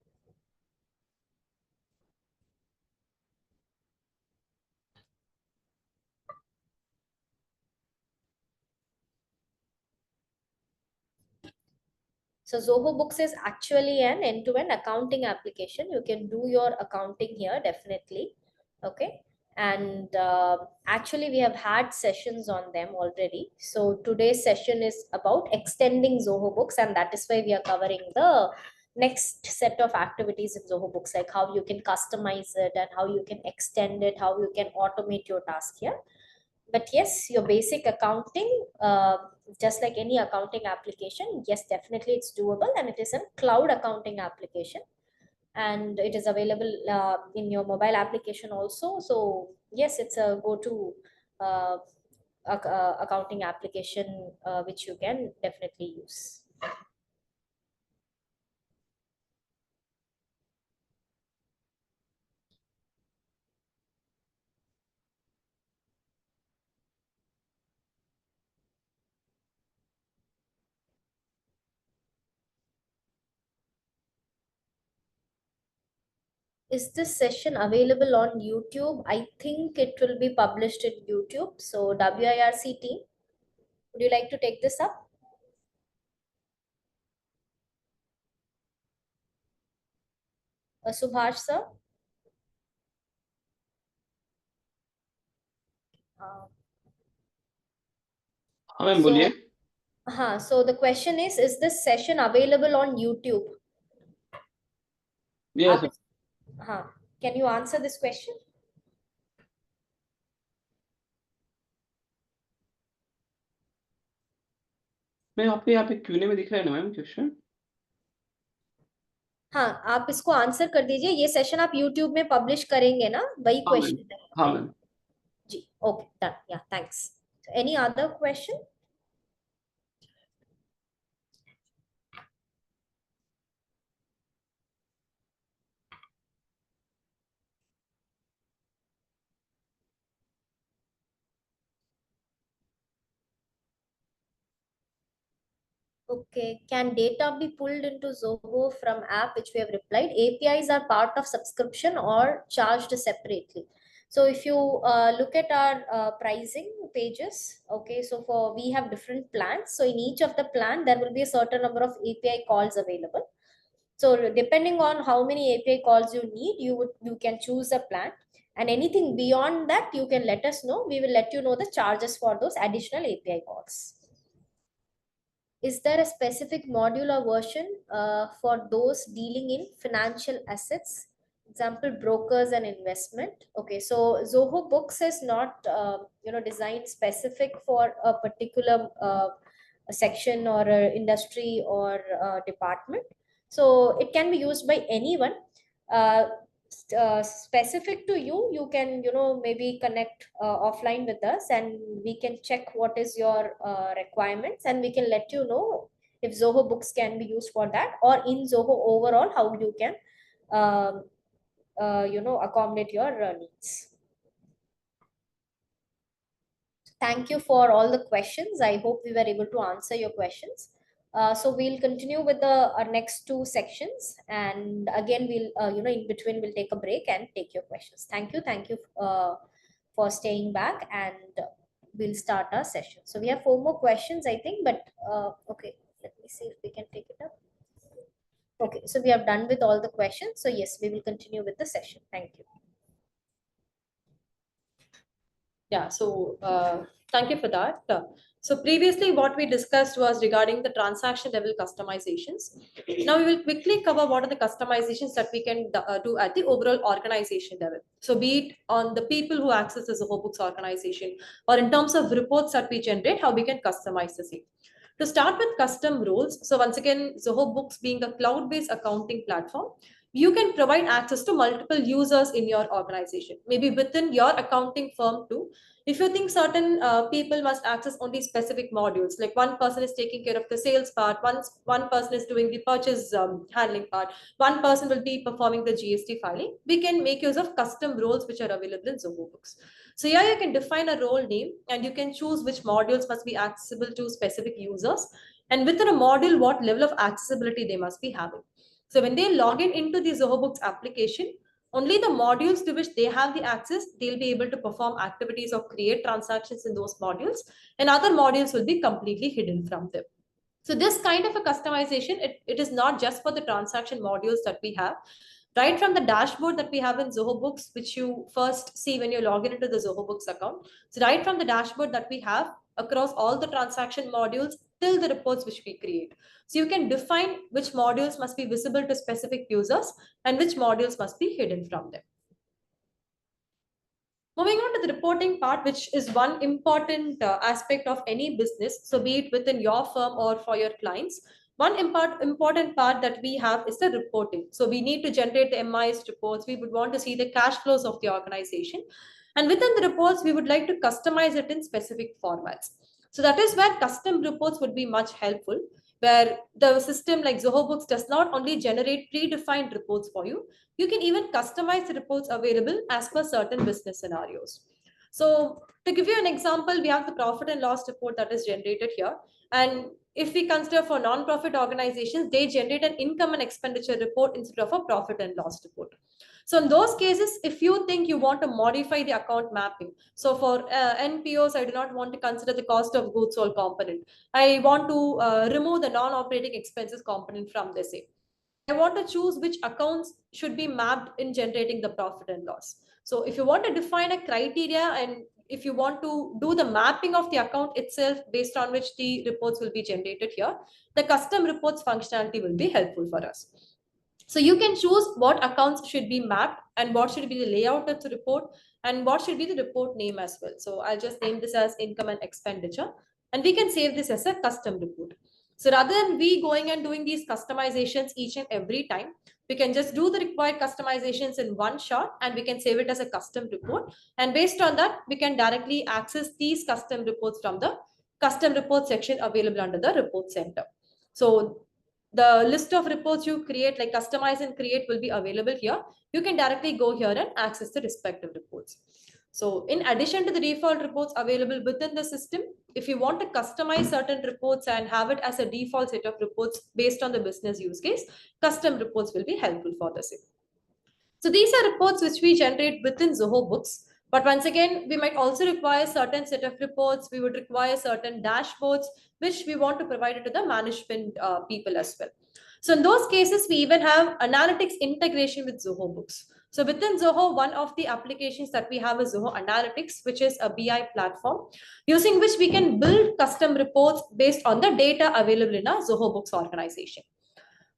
So Zoho Books is actually an end-to-end accounting application. You can do your accounting here, definitely. Okay. And actually, we have had sessions on them already. So today's session is about extending Zoho Books, and that is why we are covering the next set of activities in Zoho Books, like how you can customize it and how you can extend it, how you can automate your task here. But yes, your basic accounting, just like any accounting application, yes, definitely it's doable, and it is a cloud accounting application, and it is available in your mobile application also. So yes, it's a go-to uh, accounting application which you can definitely use. Is this session available on YouTube? I think it will be published in YouTube. So WIRC team, would you like to take this up? Subhash sir? Uh, हाँ ma'am so बोलिए. so the question is this session available on YouTube? Yes, आप हाँ, can you answer this question? मैं आपके यहाँ पे Q&A में दिख रहा है ना मैम क्वेश्चन. हाँ, आप इसको आंसर कर दीजिए. ये सेशन आप YouTube में पब्लिश करेंगे ना, वही हाँ मैम. क्वेश्चन है. हाँ मैम. जी, ओके, डन. या, thanks. Any other question? Okay, can data be pulled into Zoho from app, which we have replied? APIs are part of subscription or charged separately. So if you look at our pricing pages, okay, so for we have different plans. So in each of the plan, there will be a certain number of API calls available. So depending on how many API calls you need, you can choose a plan. And anything beyond that, you can let us know. We will let you know the charges for those additional API calls. Is there a specific module or version for those dealing in financial assets, example brokers and investment? Okay, so Zoho Books is not designed specific for a particular section or industry or department, so it can be used by anyone. uh, Specific to you, you can maybe connect offline with us, and we can check what is your requirements, and we can let you know if Zoho Books can be used for that, or in Zoho overall how you can um, accommodate your needs. Thank you for all the questions. I hope we were able to answer your questions. So we'll continue with the our next two sections, and again we'll in between we'll take a break and take your questions. Thank you for staying back, and we'll start our session. So we have four more questions, I think, but okay, let me see if we can take it up. Okay, so we are done with all the questions. So yes, we will continue with the session. Thank you. Yeah, so thank you for that. So previously what we discussed was regarding the transaction level customizations. Now we will quickly cover what are the customizations that we can do at the overall organization level. So be it on the people who access the Zoho Books organization, or in terms of reports that we generate, how we can customize the same. To start with custom roles, so once again, Zoho Books being a cloud-based accounting platform, you can provide access to multiple users in your organization, maybe within your accounting firm too. If you think certain people must access only specific modules, like one person is taking care of the sales part, one person is doing the purchase handling part, one person will be performing the GST filing, we can make use of custom roles which are available in Zoho Books. So here you can define a role name and you can choose which modules must be accessible to specific users, and within a module, what level of accessibility they must be having. So when they log in into the Zoho Books application, only the modules to which they have the access, they'll be able to perform activities or create transactions in those modules, and other modules will be completely hidden from them. So this kind of a customization, it is not just for the transaction modules that we have. Right from the dashboard that we have in Zoho Books, which you first see when you log in into the Zoho Books account. So right from the dashboard that we have across all the transaction modules till the reports which we create. So you can define which modules must be visible to specific users and which modules must be hidden from them. Moving on to the reporting part, which is one important aspect of any business. So be it within your firm or for your clients, one important part that we have is the reporting. So we need to generate the MIS reports. We would want to see the cash flows of the organization. And within the reports, we would like to customize it in specific formats. So that is where custom reports would be much helpful, where the system like Zoho Books does not only generate predefined reports for you, you can even customize the reports available as per certain business scenarios. So to give you an example, we have the profit and loss report that is generated here. And if we consider for non-profit organizations, they generate an income and expenditure report instead of a profit and loss report. So in those cases, if you think you want to modify the account mapping, so for NPOs, I do not want to consider the cost of goods sold component. I want to remove the non-operating expenses component from the same. I want to choose which accounts should be mapped in generating the profit and loss. So if you want to define a criteria and if you want to do the mapping of the account itself based on which the reports will be generated here, the custom reports functionality will be helpful for us. So you can choose what accounts should be mapped and what should be the layout of the report and what should be the report name as well. So I'll just name this as income and expenditure, and we can save this as a custom report. So rather than we going and doing these customizations each and every time, we can just do the required customizations in one shot and we can save it as a custom report. And based on that, we can directly access these custom reports from the custom report section available under the report center. So the list of reports you create, like customize and create, will be available here. You can directly go here and access the respective reports. So in addition to the default reports available within the system, if you want to customize certain reports and have it as a default set of reports based on the business use case, custom reports will be helpful for the same. So these are reports which we generate within Zoho Books. But once again, we might also require certain set of reports. We would require certain dashboards, which we want to provide it to the management people as well. So in those cases, we even have analytics integration with Zoho Books. So within Zoho, one of the applications that we have is Zoho Analytics, which is a BI platform using which we can build custom reports based on the data available in our Zoho Books organization.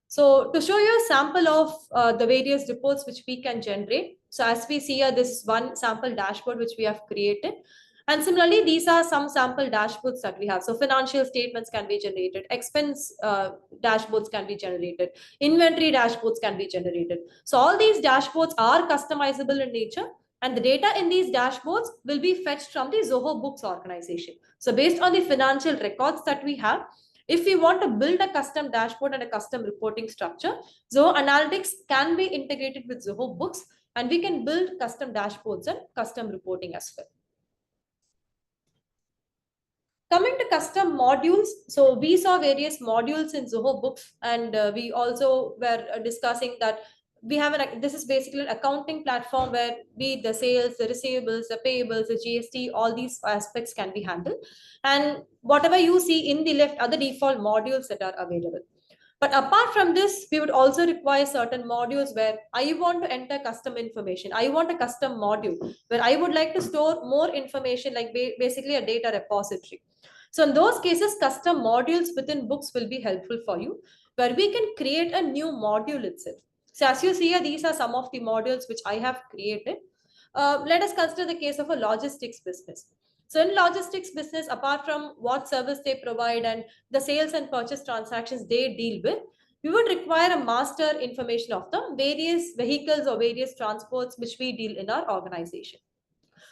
So to show you a sample of the various reports which we can generate. So as we see here, this is one sample dashboard which we have created. And similarly, these are some sample dashboards that we have. So financial statements can be generated, expense dashboards can be generated, inventory dashboards can be generated. So all these dashboards are customizable in nature, and the data in these dashboards will be fetched from the Zoho Books organization. So based on the financial records that we have, if we want to build a custom dashboard and a custom reporting structure, Zoho Analytics can be integrated with Zoho Books, and we can build custom dashboards and custom reporting as well. Coming to custom modules, so we saw various modules in Zoho Books, and we also were discussing that we have this is basically an accounting platform where be the sales, the receivables, the payables, the GST, all these aspects can be handled. And whatever you see in the left are the default modules that are available. But apart from this, we would also require certain modules where I want to enter custom information. I want a custom module where I would like to store more information, like basically a data repository. So in those cases, custom modules within books will be helpful for you, where we can create a new module itself. So as you see here, these are some of the modules which I have created. Let us consider the case of a logistics business. So in logistics business, apart from what service they provide and the sales and purchase transactions they deal with, we would require a master information of the various vehicles or various transports which we deal in our organization.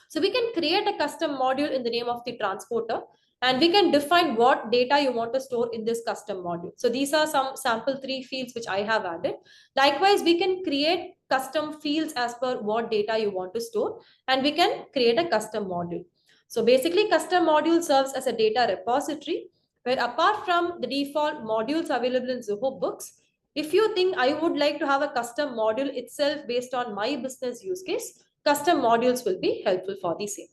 So we can create a custom module in the name of the transporter, and we can define what data you want to store in this custom module. So these are some sample 3 fields which I have added. Likewise, we can create custom fields as per what data you want to store, and we can create a custom module. So basically, custom module serves as a data repository where, apart from the default modules available in Zoho Books, if you think I would like to have a custom module itself based on my business use case, custom modules will be helpful for the same.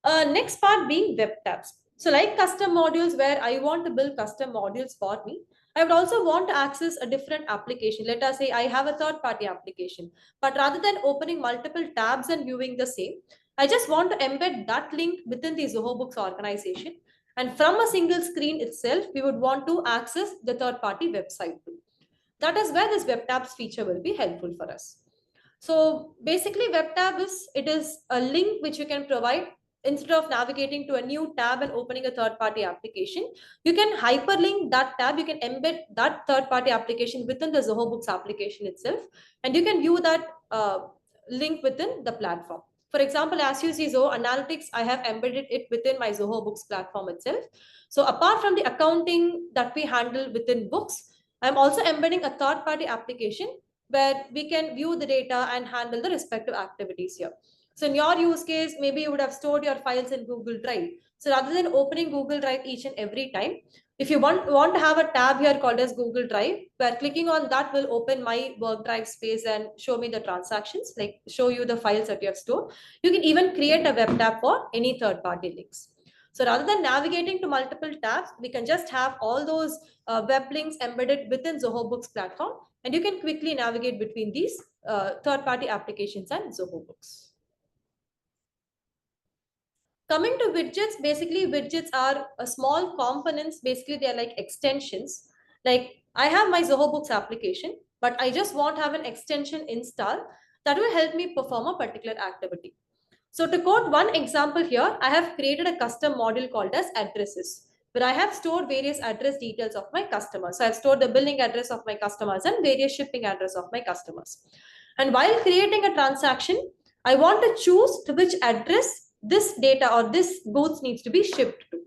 Next part being web tabs. So like custom modules where I want to build custom modules for me, I would also want to access a different application. Let us say I have a third party application, but rather than opening multiple tabs and viewing the same, I just want to embed that link within the Zoho Books organization. And from a single screen itself, we would want to access the third party website too. That is where this web tabs feature will be helpful for us. So basically, web tab is a link which you can provide instead of navigating to a new tab and opening a third-party application. You can hyperlink that tab. You can embed that third-party application within the Zoho Books application itself, and you can view that link within the platform. For example, as you see Zoho Analytics, I have embedded it within my Zoho Books platform itself. So apart from the accounting that we handle within Books, I'm also embedding a third-party application where we can view the data and handle the respective activities here. So in your use case, maybe you would have stored your files in Google Drive. So rather than opening Google Drive each and every time, if you want to have a tab here called as Google Drive, where clicking on that will open my work drive space and show me the transactions, like show you the files that you have stored. You can even create a web tab for any third-party links. So rather than navigating to multiple tabs, we can just have all those web links embedded within Zoho Books platform, and you can quickly navigate between these third-party applications and Zoho Books. Coming to widgets, basically widgets are small components. Basically, they're like extensions. Like I have my Zoho Books application, but I just want to have an extension installed that will help me perform a particular activity. So to quote one example here, I have created a custom module called as addresses, where I have stored various address details of my customers. So I've stored the billing address of my customers and various shipping address of my customers. And while creating a transaction, I want to choose to which address this data or this goods needs to be shipped to.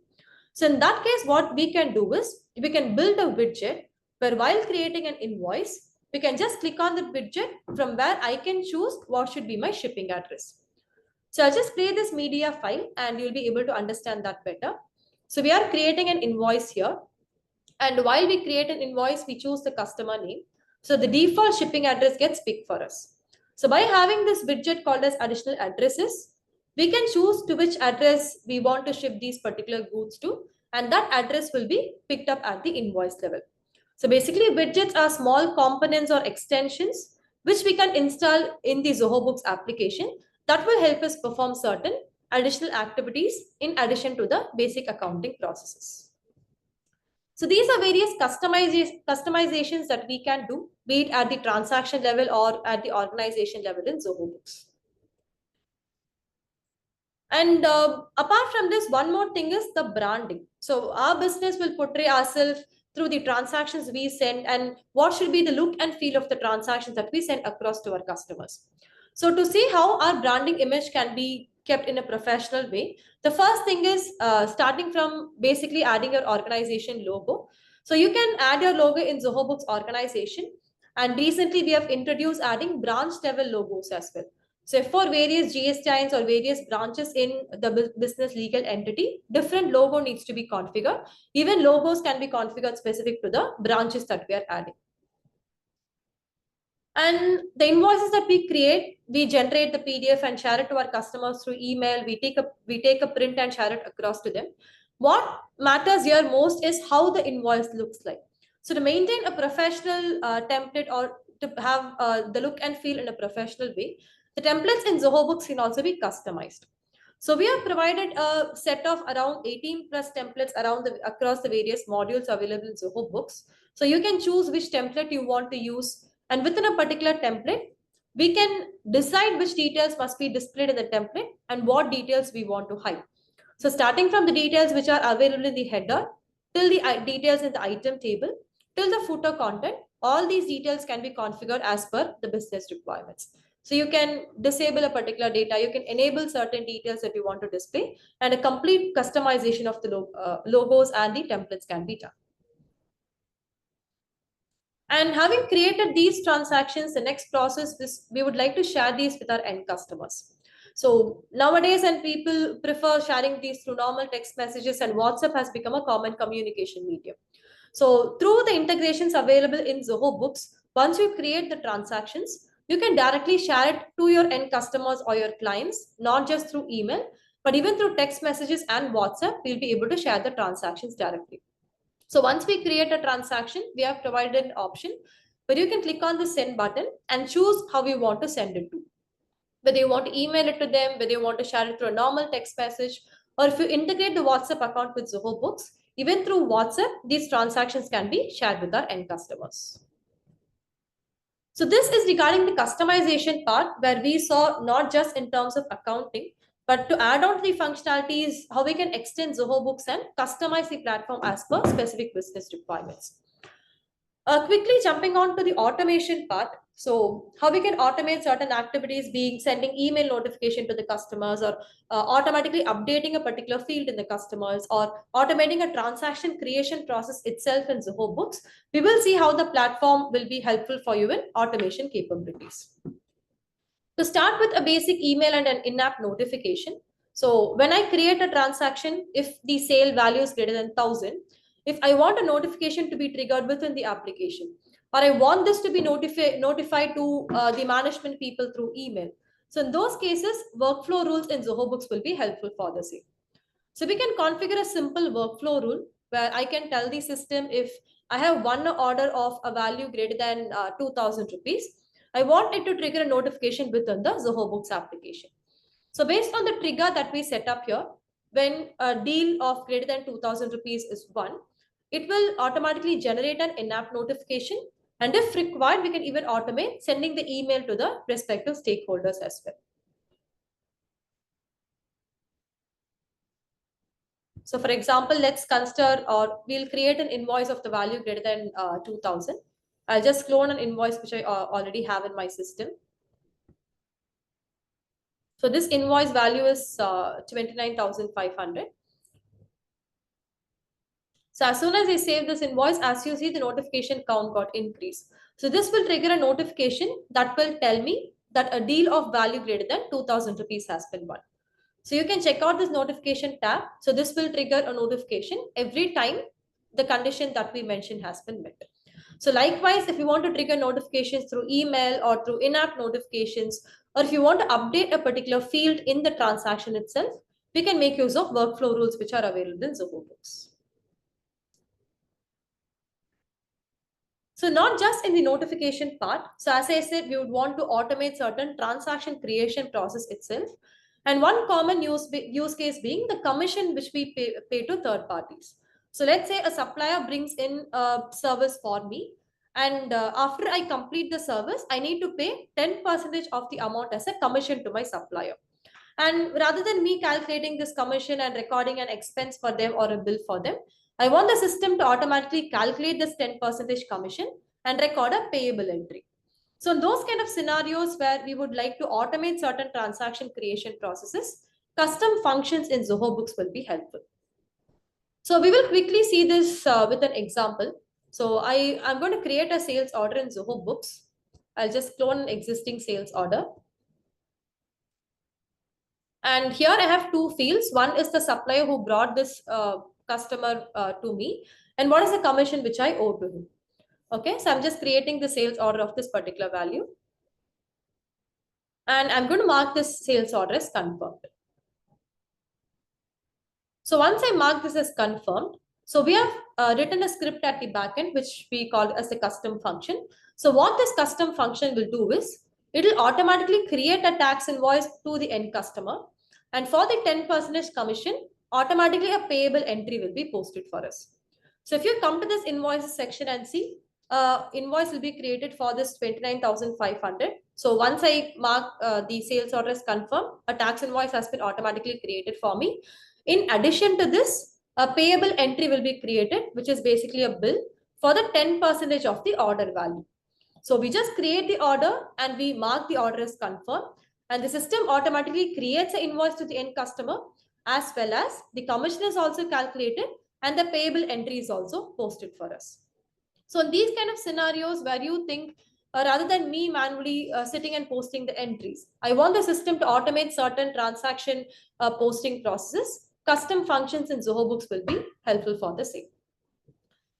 So in that case, what we can do is we can build a widget where while creating an invoice, we can just click on the widget from where I can choose what should be my shipping address. So I'll just play this media file and you'll be able to understand that better. So we are creating an invoice here. And while we create an invoice, we choose the customer name. So the default shipping address gets picked for us. So by having this widget called as additional addresses, we can choose to which address we want to ship these particular goods to, and that address will be picked up at the invoice level. So basically, widgets are small components or extensions which we can install in the Zoho Books application that will help us perform certain additional activities in addition to the basic accounting processes. So these are various customizations that we can do, be it at the transaction level or at the organization level in Zoho Books. And apart from this, one more thing is the branding. So our business will portray ourselves through the transactions we send and what should be the look and feel of the transactions that we send across to our customers. So to see how our branding image can be kept in a professional way, the first thing is starting from basically adding your organization logo. So you can add your logo in Zoho Books organization. And recently we have introduced adding branch level logos as well. So for various GSTINs or various branches in the business legal entity, different logo needs to be configured. Even logos can be configured specific to the branches that we are adding. And the invoices that we create, we generate the PDF and share it to our customers through email. We take a print and share it across to them. What matters here most is how the invoice looks like. So to maintain a professional template or to have the look and feel in a professional way, the templates in Zoho Books can also be customized. So we have provided a set of around 18 plus templates across the various modules available in Zoho Books. So you can choose which template you want to use. And within a particular template, we can decide which details must be displayed in the template and what details we want to hide. So starting from the details which are available in the header, till the details in the item table, till the footer content. All these details can be configured as per the business requirements. So you can disable a particular data, you can enable certain details that you want to display, and a complete customization of the logos and the templates can be done. And having created these transactions, the next process is we would like to share these with our end customers. So nowadays, and people prefer sharing these through normal text messages, and WhatsApp has become a common communication medium. So through the integrations available in Zoho Books, once you create the transactions, you can directly share it to your end customers or your clients, not just through email, but even through text messages and WhatsApp, we'll be able to share the transactions directly. So once we create a transaction, we have provided an option where you can click on the send button and choose how you want to send it to. Whether you want to email it to them, whether you want to share it through a normal text message, or if you integrate the WhatsApp account with Zoho Books, even through WhatsApp, these transactions can be shared with our end customers. So this is regarding the customization part, where we saw not just in terms of accounting, but to add on to the functionalities, how we can extend Zoho Books and customize the platform as per specific business requirements. Quickly jumping on to the automation part. So how we can automate certain activities, being sending email notification to the customers, or automatically updating a particular field in the customers, or automating a transaction creation process itself in Zoho Books. We will see how the platform will be helpful for you in automation capabilities. To start with a basic email and an in-app notification. So when I create a transaction, if the sale value is greater than 1,000, if I want a notification to be triggered within the application, or I want this to be notified to the management people through email. So in those cases, workflow rules in Zoho Books will be helpful for the same. So we can configure a simple workflow rule where I can tell the system, if I have one order of a value greater than 2,000 rupees, I want it to trigger a notification within the Zoho Books application. So based on the trigger that we set up here, when a deal of greater than 2,000 rupees is won, it will automatically generate an in-app notification. And if required, we can even automate sending the email to the respective stakeholders as well. So for example, let's consider, or we'll create an invoice of the value greater than 2,000. I'll just clone an invoice which I already have in my system. So this invoice value is 29,500. So as soon as I save this invoice, as you see, the notification count got increased. So this will trigger a notification that will tell me that a deal of value greater than 2,000 rupees has been won. So you can check out this notification tab. So this will trigger a notification every time the condition that we mentioned has been met. So likewise, if you want to trigger notifications through email or through in-app notifications, or if you want to update a particular field in the transaction itself, we can make use of workflow rules which are available in Zoho Books. So not just in the notification part. So as I said, we would want to automate certain transaction creation process itself. And one common use case being the commission which we pay to third parties. So let's say a supplier brings in a service for me, and after I complete the service, I need to pay 10% of the amount as a commission to my supplier. And rather than me calculating this commission and recording an expense for them or a bill for them, I want the system to automatically calculate this 10% commission and record a payable entry. So in those kind of scenarios where we would like to automate certain transaction creation processes, custom functions in Zoho Books will be helpful. So we will quickly see this with an example. So I'm going to create a sales order in Zoho Books. I'll just clone an existing sales order. And here I have two fields. One is the supplier who brought this customer to me, and what is the commission which I owe to him. Okay, so I'm just creating the sales order of this particular value. And I'm going to mark this sales order as confirmed. So once I mark this as confirmed, so we have written a script at the backend, which we call as a custom function. So what this custom function will do is, it will automatically create a tax invoice to the end customer. And for the 10% commission, automatically a payable entry will be posted for us. So if you come to this invoices section and see, invoice will be created for this 29,500. So once I mark the sales order as confirmed, a tax invoice has been automatically created for me. In addition to this, a payable entry will be created, which is basically a bill for the 10% of the order value. So we just create the order and we mark the order as confirmed, and the system automatically creates an invoice to the end customer, as well as the commission is also calculated and the payable entry is also posted for us. So in these kind of scenarios where you think, rather than me manually sitting and posting the entries, I want the system to automate certain transaction posting processes. Custom functions in Zoho Books will be helpful for the same.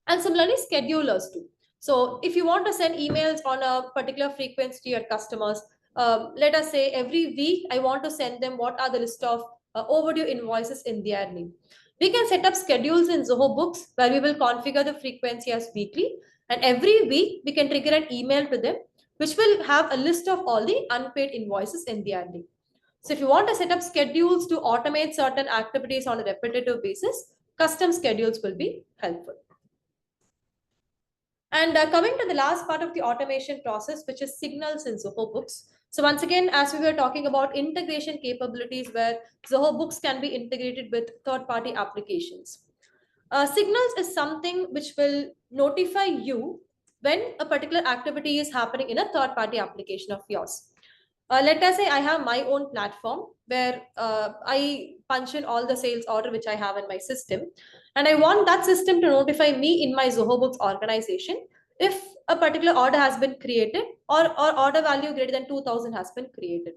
And similarly, schedulers too. So if you want to send emails on a particular frequency to your customers, let us say every week, I want to send them what are the list of overdue invoices in their name. We can set up schedules in Zoho Books where we will configure the frequency as weekly. And every week, we can trigger an email to them, which will have a list of all the unpaid invoices in their name. So if you want to set up schedules to automate certain activities on a repetitive basis, custom schedules will be helpful. And coming to the last part of the automation process, which is signals in Zoho Books. So once again, as we were talking about integration capabilities where Zoho Books can be integrated with third-party applications. Signals is something which will notify you when a particular activity is happening in a third-party application of yours. Let us say I have my own platform where I punch in all the sales order which I have in my system, and I want that system to notify me in my Zoho Books organization if a particular order has been created or order value greater than 2000 has been created.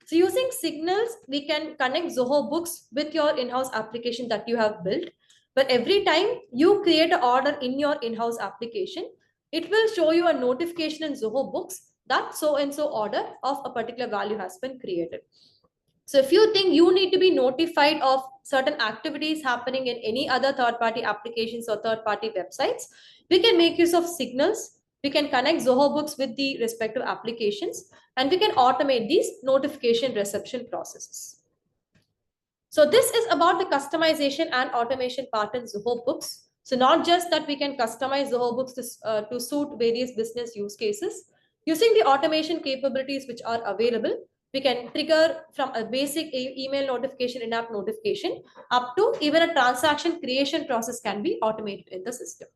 So using signals, we can connect Zoho Books with your in-house application that you have built. But every time you create an order in your in-house application, it will show you a notification in Zoho Books that so and so order of a particular value has been created. So if you think you need to be notified of certain activities happening in any other third-party applications or third-party websites, we can make use of signals. We can connect Zoho Books with the respective applications, and we can automate these notification reception processes. So this is about the customization and automation part in Zoho Books. So not just that we can customize Zoho Books to suit various business use cases. Using the automation capabilities which are available, we can trigger from a basic email notification, in-app notification, up to even a transaction creation process can be automated in the system.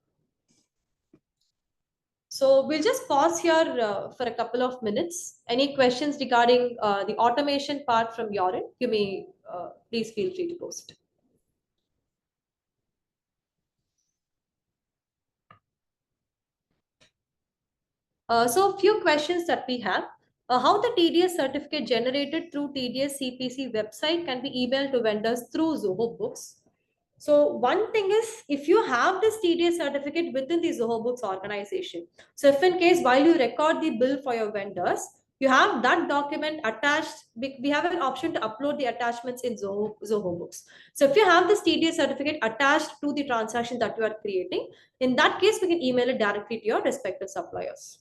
So we'll just pause here for a couple of minutes. Any questions regarding the automation part from your end, you may please feel free to post. So a few questions that we have. How the TDS certificate generated through TDS CPC website can be emailed to vendors through Zoho Books. So one thing is, if you have this TDS certificate within the Zoho Books organization, so if in case while you record the bill for your vendors, you have that document attached, we have an option to upload the attachments in Zoho Books. So if you have this TDS certificate attached to the transaction that you are creating, in that case, we can email it directly to your respective suppliers.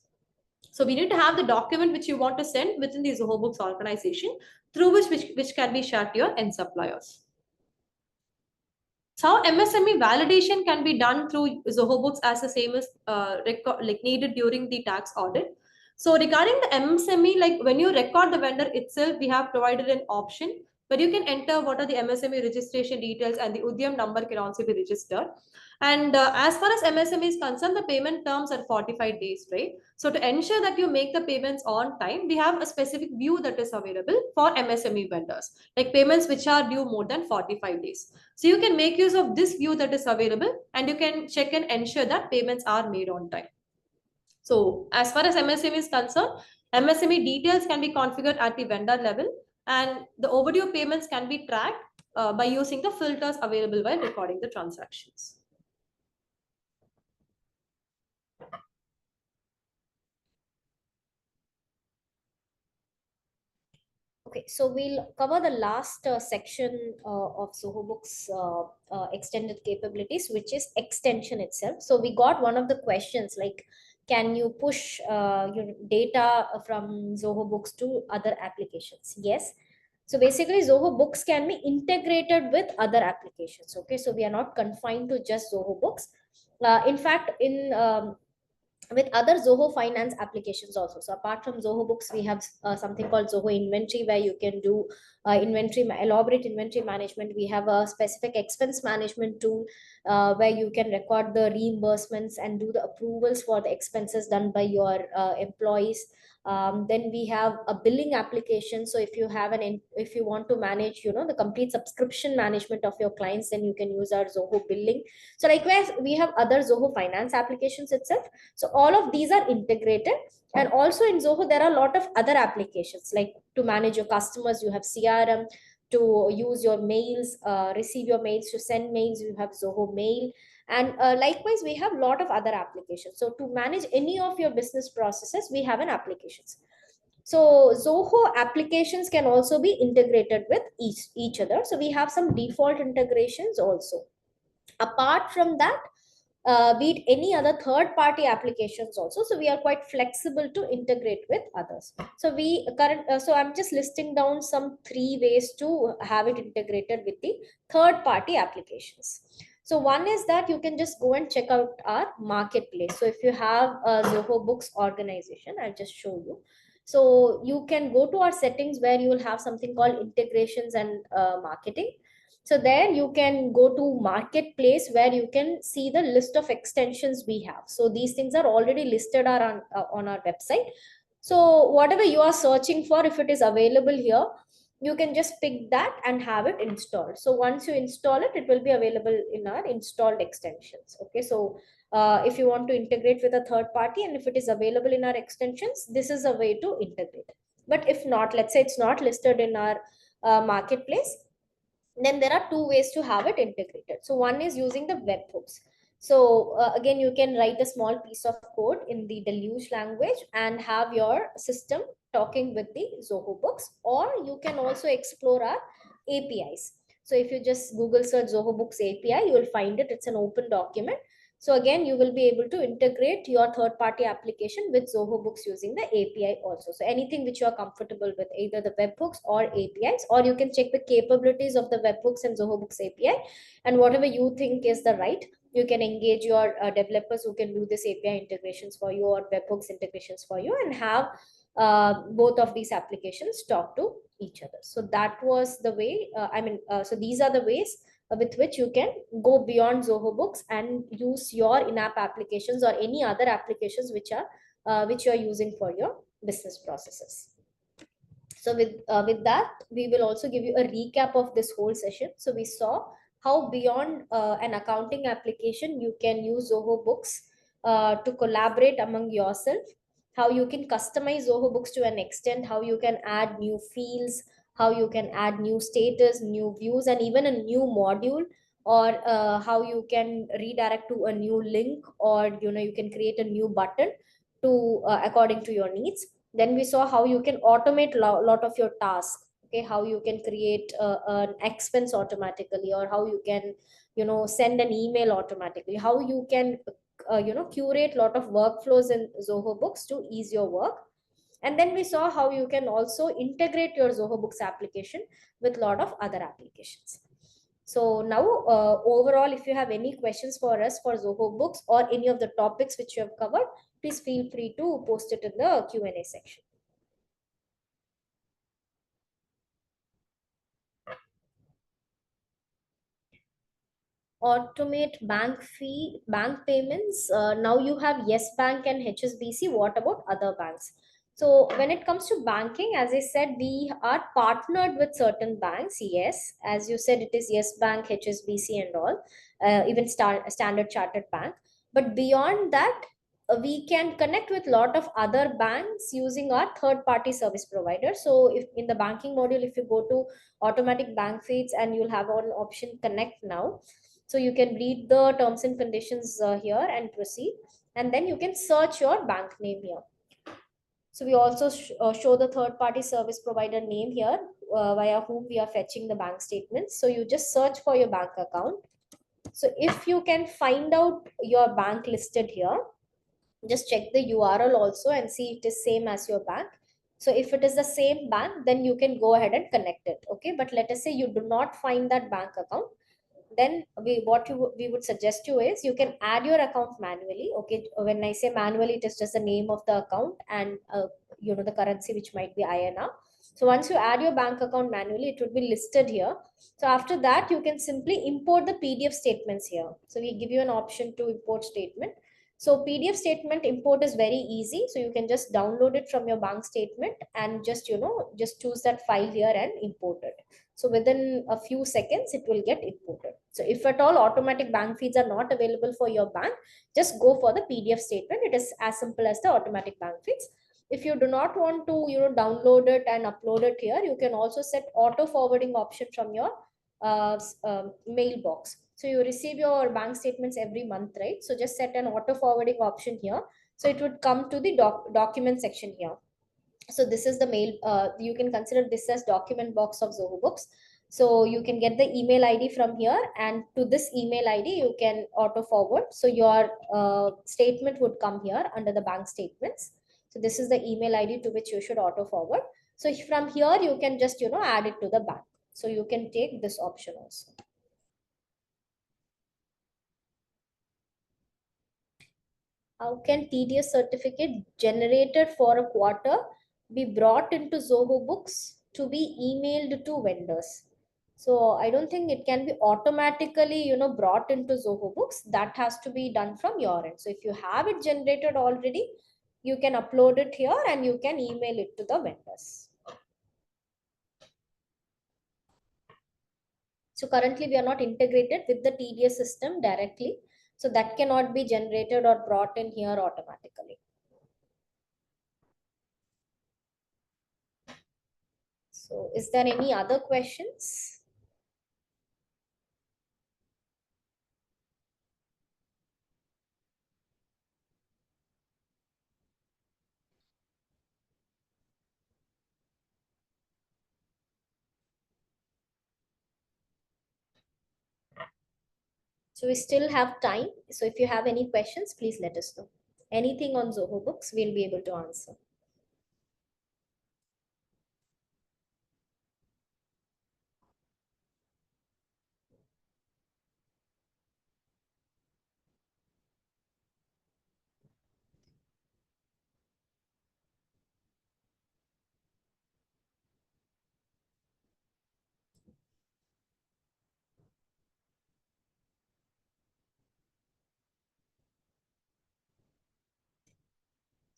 So we need to have the document which you want to send within the Zoho Books organization, through which can be shared to your end suppliers. So how MSME validation can be done through Zoho Books as the same as needed during the tax audit. So regarding the MSME, like when you record the vendor itself, we have provided an option where you can enter what are the MSME registration details, and the Udyam number can also be registered. And as far as MSME is concerned, the payment terms are 45 days, right? So to ensure that you make the payments on time, we have a specific view that is available for MSME vendors, like payments which are due more than 45 days. So you can make use of this view that is available, and you can check and ensure that payments are made on time. So as far as MSME is concerned, MSME details can be configured at the vendor level, and the overdue payments can be tracked by using the filters available while recording the transactions. Okay, so we'll cover the last section of Zoho Books extended capabilities, which is extension itself. So we got one of the questions like, can you push your data from Zoho Books to other applications? Yes. So basically, Zoho Books can be integrated with other applications. Okay, so we are not confined to just Zoho Books. In fact, in with other Zoho Finance applications also. So apart from Zoho Books, we have something called Zoho Inventory, where you can do elaborate inventory management. We have a specific expense management tool where you can record the reimbursements and do the approvals for the expenses done by your employees. Then we have a billing application. So if you have if you want to manage, the complete subscription management of your clients, then you can use our Zoho billing. So likewise, we have other Zoho Finance applications itself. So all of these are integrated. And also in Zoho, there are a lot of other applications, like to manage your customers, you have CRM, to use your mails, receive your mails, to send mails, you have Zoho Mail. And likewise, we have a lot of other applications. So to manage any of your business processes, we have an applications. So Zoho applications can also be integrated with each other. So we have some default integrations also. Apart from that, be it any other third party applications also, so we are quite flexible to integrate with others. So so I'm just listing down some 3 ways to have it integrated with the third party applications. So one is that you can just go and check out our marketplace. So if you have a Zoho Books organization, I'll just show you. So you can go to our settings, where you will have something called integrations and marketing. So there you can go to marketplace, where you can see the list of extensions we have. So these things are already listed on our website. So whatever you are searching for, if it is available here, you can just pick that and have it installed. So once you install it, it will be available in our installed extensions. Okay, so if you want to integrate with a third party, and if it is available in our extensions, this is a way to integrate. But if not, let's say it's not listed in our marketplace, then there are 2 ways to have it integrated. So one is using the webhooks. So again, you can write a small piece of code in the Deluge language and have your system talking with the Zoho Books, or you can also explore our APIs. So if you just Google search Zoho Books API, you will find it. It's an open document. So again, you will be able to integrate your third party application with Zoho Books using the API also. So anything which you are comfortable with, either the webhooks or APIs, or you can check the capabilities of the webhooks and Zoho Books API, and whatever you think is the right, you can engage your developers who can do this API integrations for you, or webhooks integrations for you, and have both of these applications talk to each other. So that was the way, so these are the ways with which you can go beyond Zoho Books and use your in-app applications or any other applications which you are using for your business processes. So with that, we will also give you a recap of this whole session. So we saw how beyond an accounting application, you can use Zoho Books to collaborate among yourself, how you can customize Zoho Books to an extent, how you can add new fields, how you can add new status, new views, and even a new module, or how you can redirect to a new link, or you can create a new button to according to your needs. Then we saw how you can automate lot of your tasks. Okay, how you can create an expense automatically, or how you can send an email automatically, how you can curate lot of workflows in Zoho Books to ease your work. And then we saw how you can also integrate your Zoho Books application with lot of other applications. So now, overall, if you have any questions for us for Zoho Books or any of the topics which you have covered, please feel free to post it in the Q&A section. Automate bank payments. Now you have Yes Bank and HSBC. What about other banks? So when it comes to banking, as I said, we are partnered with certain banks. Yes, as you said, it is Yes Bank, HSBC, and all, even Standard Chartered Bank. But beyond that, we can connect with a lot of other banks using our third party service provider. So if in the banking module, if you go to automatic bank feeds, and you'll have an option connect now, so you can read the terms and conditions here and proceed, and then you can search your bank name here. So we also show the third party service provider name here, via whom we are fetching the bank statements. So you just search for your bank account. So if you can find out your bank listed here, just check the URL also and see if it is same as your bank. So if it is the same bank, then you can go ahead and connect it. Okay, but let us say you do not find that bank account. then we would suggest you is you can add your account manually. Okay, when I say manually, it is just the name of the account and the currency, which might be INR. So once you add your bank account manually, it would be listed here. So after that, you can simply import the PDF statements here. So we give you an option to import statement. So PDF statement import is very easy. So you can just download it from your bank statement and just choose that file here and import it. So within a few seconds, it will get imported. So if at all automatic bank feeds are not available for your bank, just go for the PDF statement. It is as simple as the automatic bank feeds. If you do not want to download it and upload it here, you can also set auto forwarding option from your mailbox. So you receive your bank statements every month, right? So just set an auto forwarding option here. So it would come to the document section here. So this is the mail, you can consider this as document box of Zoho Books. So you can get the email ID from here, and to this email ID you can auto forward. So your statement would come here under the bank statements. So this is the email ID to which you should auto forward. So from here you can just add it to the bank. So you can take this option also. How can TDS certificate generated for a quarter be brought into Zoho Books to be emailed to vendors? So I don't think it can be automatically, brought into Zoho Books. That has to be done from your end. So if you have it generated already, you can upload it here and you can email it to the vendors. So currently we are not integrated with the TDS system directly. So that cannot be generated or brought in here automatically. So is there any other questions? So we still have time. So if you have any questions, please let us know. Anything on Zoho Books, we'll be able to answer.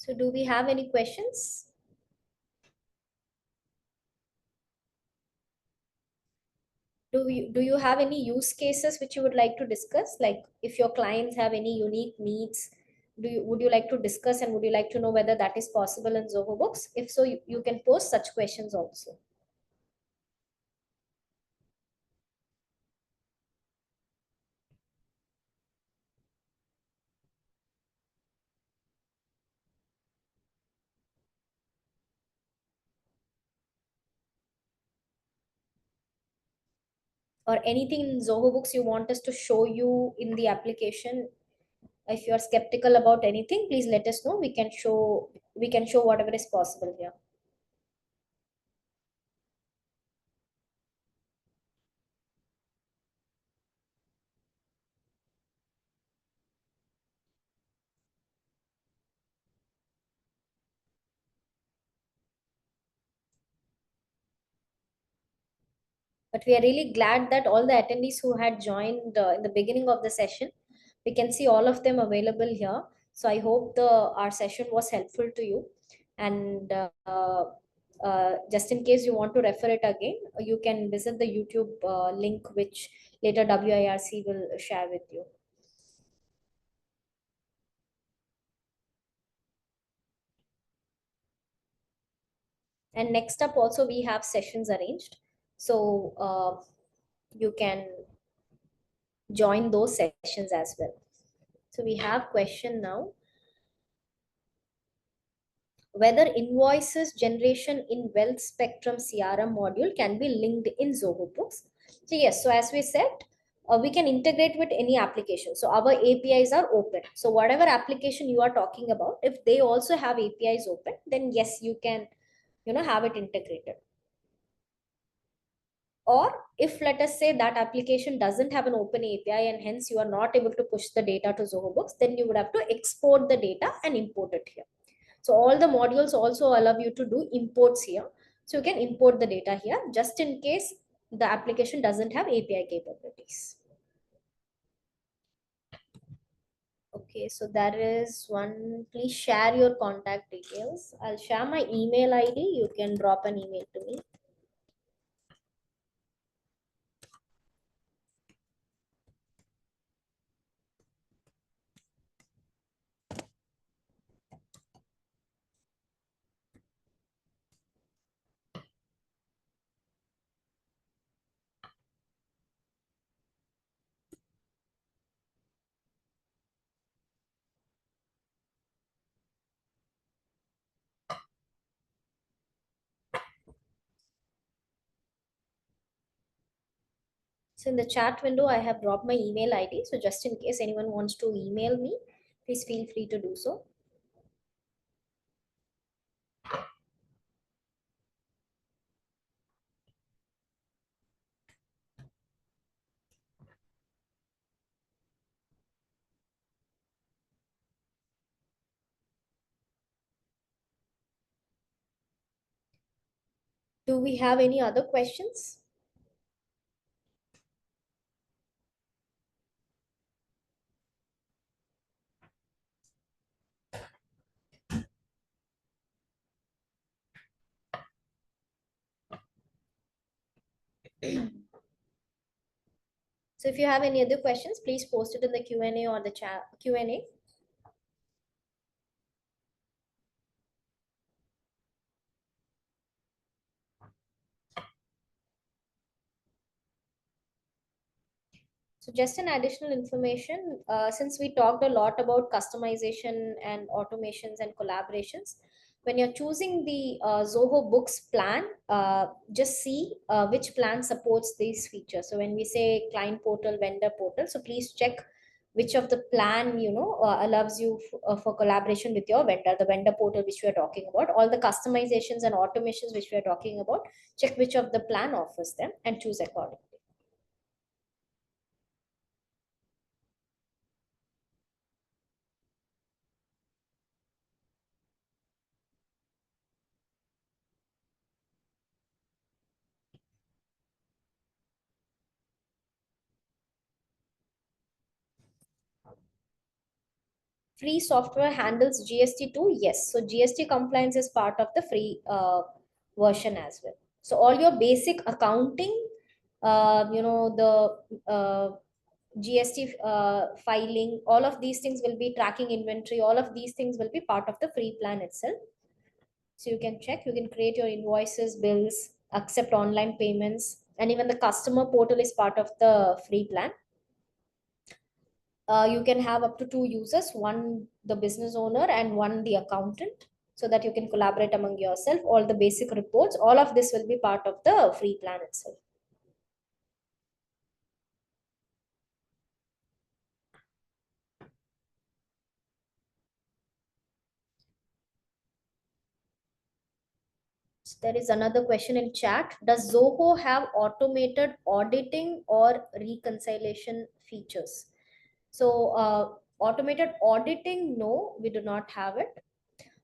So do we have any questions? Do you have any use cases which you would like to discuss? Like if your clients have any unique needs, would you like to discuss, and would you like to know whether that is possible in Zoho Books? If so, you can post such questions also. Or anything in Zoho Books you want us to show you in the application. If you are skeptical about anything, please let us know. We can show whatever is possible here. But we are really glad that all the attendees who had joined in the beginning of the session, we can see all of them available here. So I hope our session was helpful to you. And just in case you want to refer it again, you can visit the YouTube link, which later WIRC will share with you. And next up also we have sessions arranged. So you can join those sessions as well. So we have question now. Whether invoices generation in Wealth Spectrum CRM module can be linked in Zoho Books. So yes, so as we said, we can integrate with any application. So our APIs are open. So whatever application you are talking about, if they also have APIs open, then yes, you can, have it integrated. Or if, let us say, that application doesn't have an open API and hence you are not able to push the data to Zoho Books, then you would have to export the data and import it here. So all the modules also allow you to do imports here. So you can import the data here just in case the application doesn't have API capabilities. Okay, so there is one. Please share your contact details. I'll share my email ID. You can drop an email to me. So in the chat window, I have dropped my email ID. So just in case anyone wants to email me, please feel free to do so. Do we have any other questions? So if you have any other questions, please post it in the Q&A or the chat Q&A. So just an additional information, since we talked a lot about customization and automations and collaborations, when you're choosing the Zoho Books plan, just see which plan supports these features. So when we say client portal, vendor portal, so please check which of the plan allows you for collaboration with your vendor, the vendor portal which we are talking about, all the customizations and automations which we are talking about. Check which of the plan offers them and choose accordingly. Free software handles GST too? Yes. So GST compliance is part of the free version as well. So all your basic accounting, the GST filing, all of these things will be tracking inventory. All of these things will be part of the free plan itself. So you can check, you can create your invoices, bills, accept online payments, and even the customer portal is part of the free plan. You can have up to 2 users, one the business owner and one the accountant, so that you can collaborate among yourself. All the basic reports, all of this will be part of the free plan itself. So there is another question in chat. Does Zoho have automated auditing or reconciliation features? So automated auditing, no, we do not have it.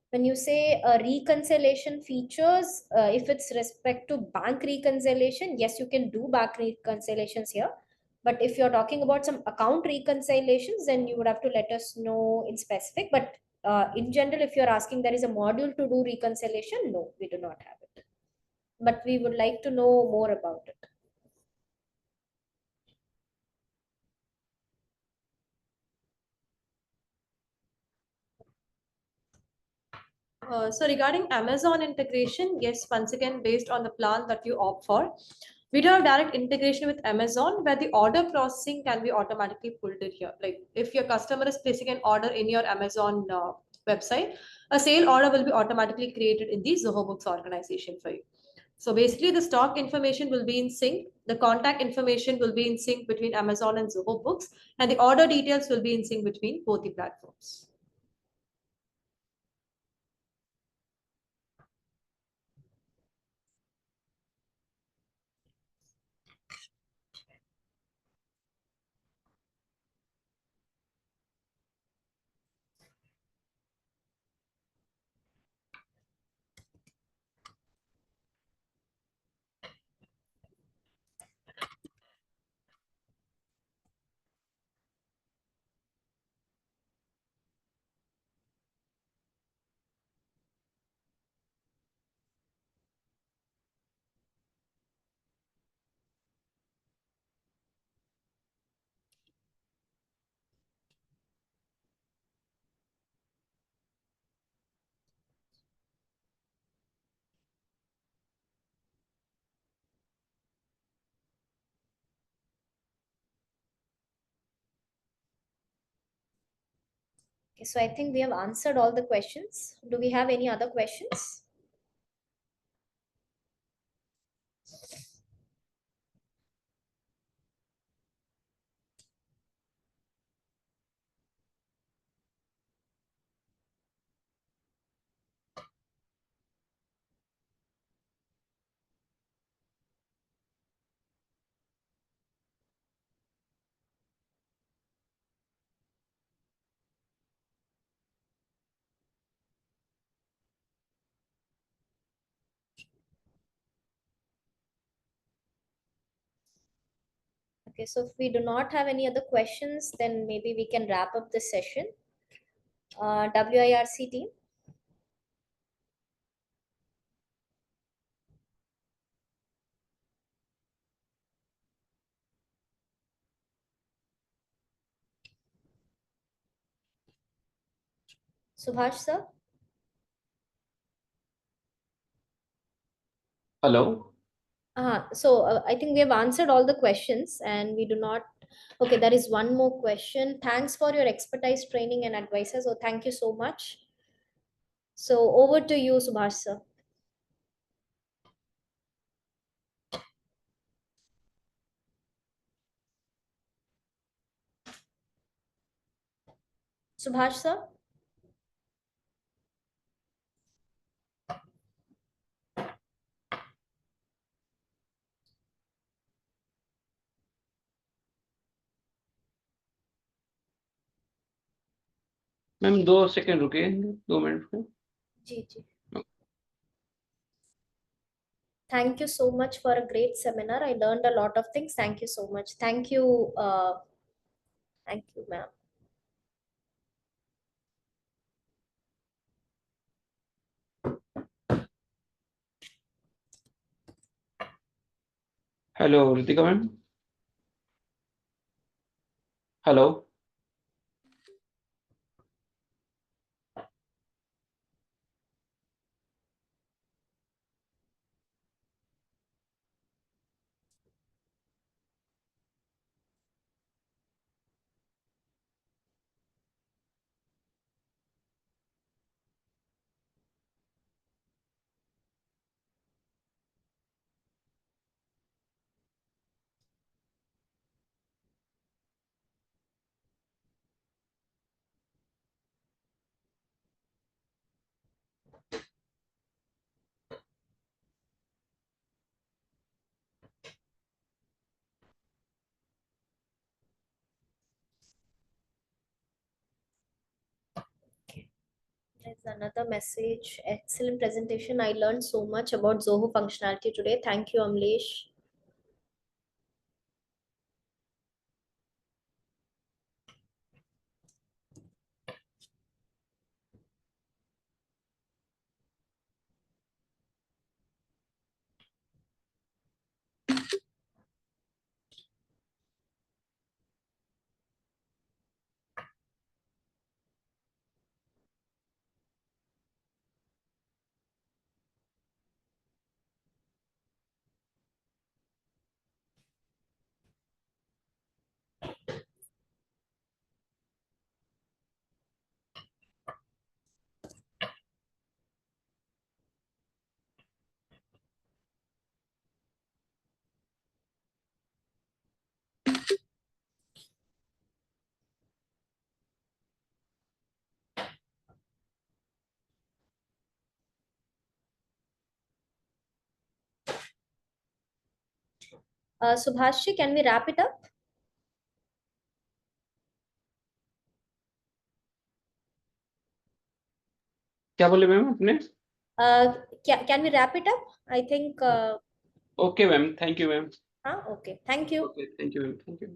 When you say reconciliation features, if it's respect to bank reconciliation, yes, you can do bank reconciliations here. But if you're talking about some account reconciliations, then you would have to let us know in specific. But in general, if you're asking there is a module to do reconciliation, no, we do not have it. But we would like to know more about it. So regarding Amazon integration, yes, once again, based on the plan that you opt for, we do have direct integration with Amazon where the order processing can be automatically pulled in here. Like if your customer is placing an order in your Amazon website, a sale order will be automatically created in the Zoho Books organization for you. So basically the stock information will be in sync, the contact information will be in sync between Amazon and Zoho Books, and the order details will be in sync between both the platforms. Okay, so I think we have answered all the questions. Do we have any other questions? Okay, so if we do not have any other questions, then maybe we can wrap up this session. WIRC team. Subhash sir. Hello. So I think we have answered all the questions and we do not. Okay, there is one more question. Thanks for your expertise, training, and advices. So thank you so much. So over to you, Subhash sir. Subhash sir. Ma'am 2 second रुकिए, 2 minute में। जी जी. Thank you so much for a great seminar. I learned a lot of things. Thank you so much. Thank you, ma'am. Hello Ritika ma'am. Hello. There's another message. Excellent presentation. I learned so much about Zoho functionality today. Thank you, Amlesh. Subhashi, can we wrap it up? क्या बोले ma'am आपने? Can we wrap it up? I think. Okay ma'am, thank you ma'am. Okay. Thank you. Okay, thank you ma'am, thank you.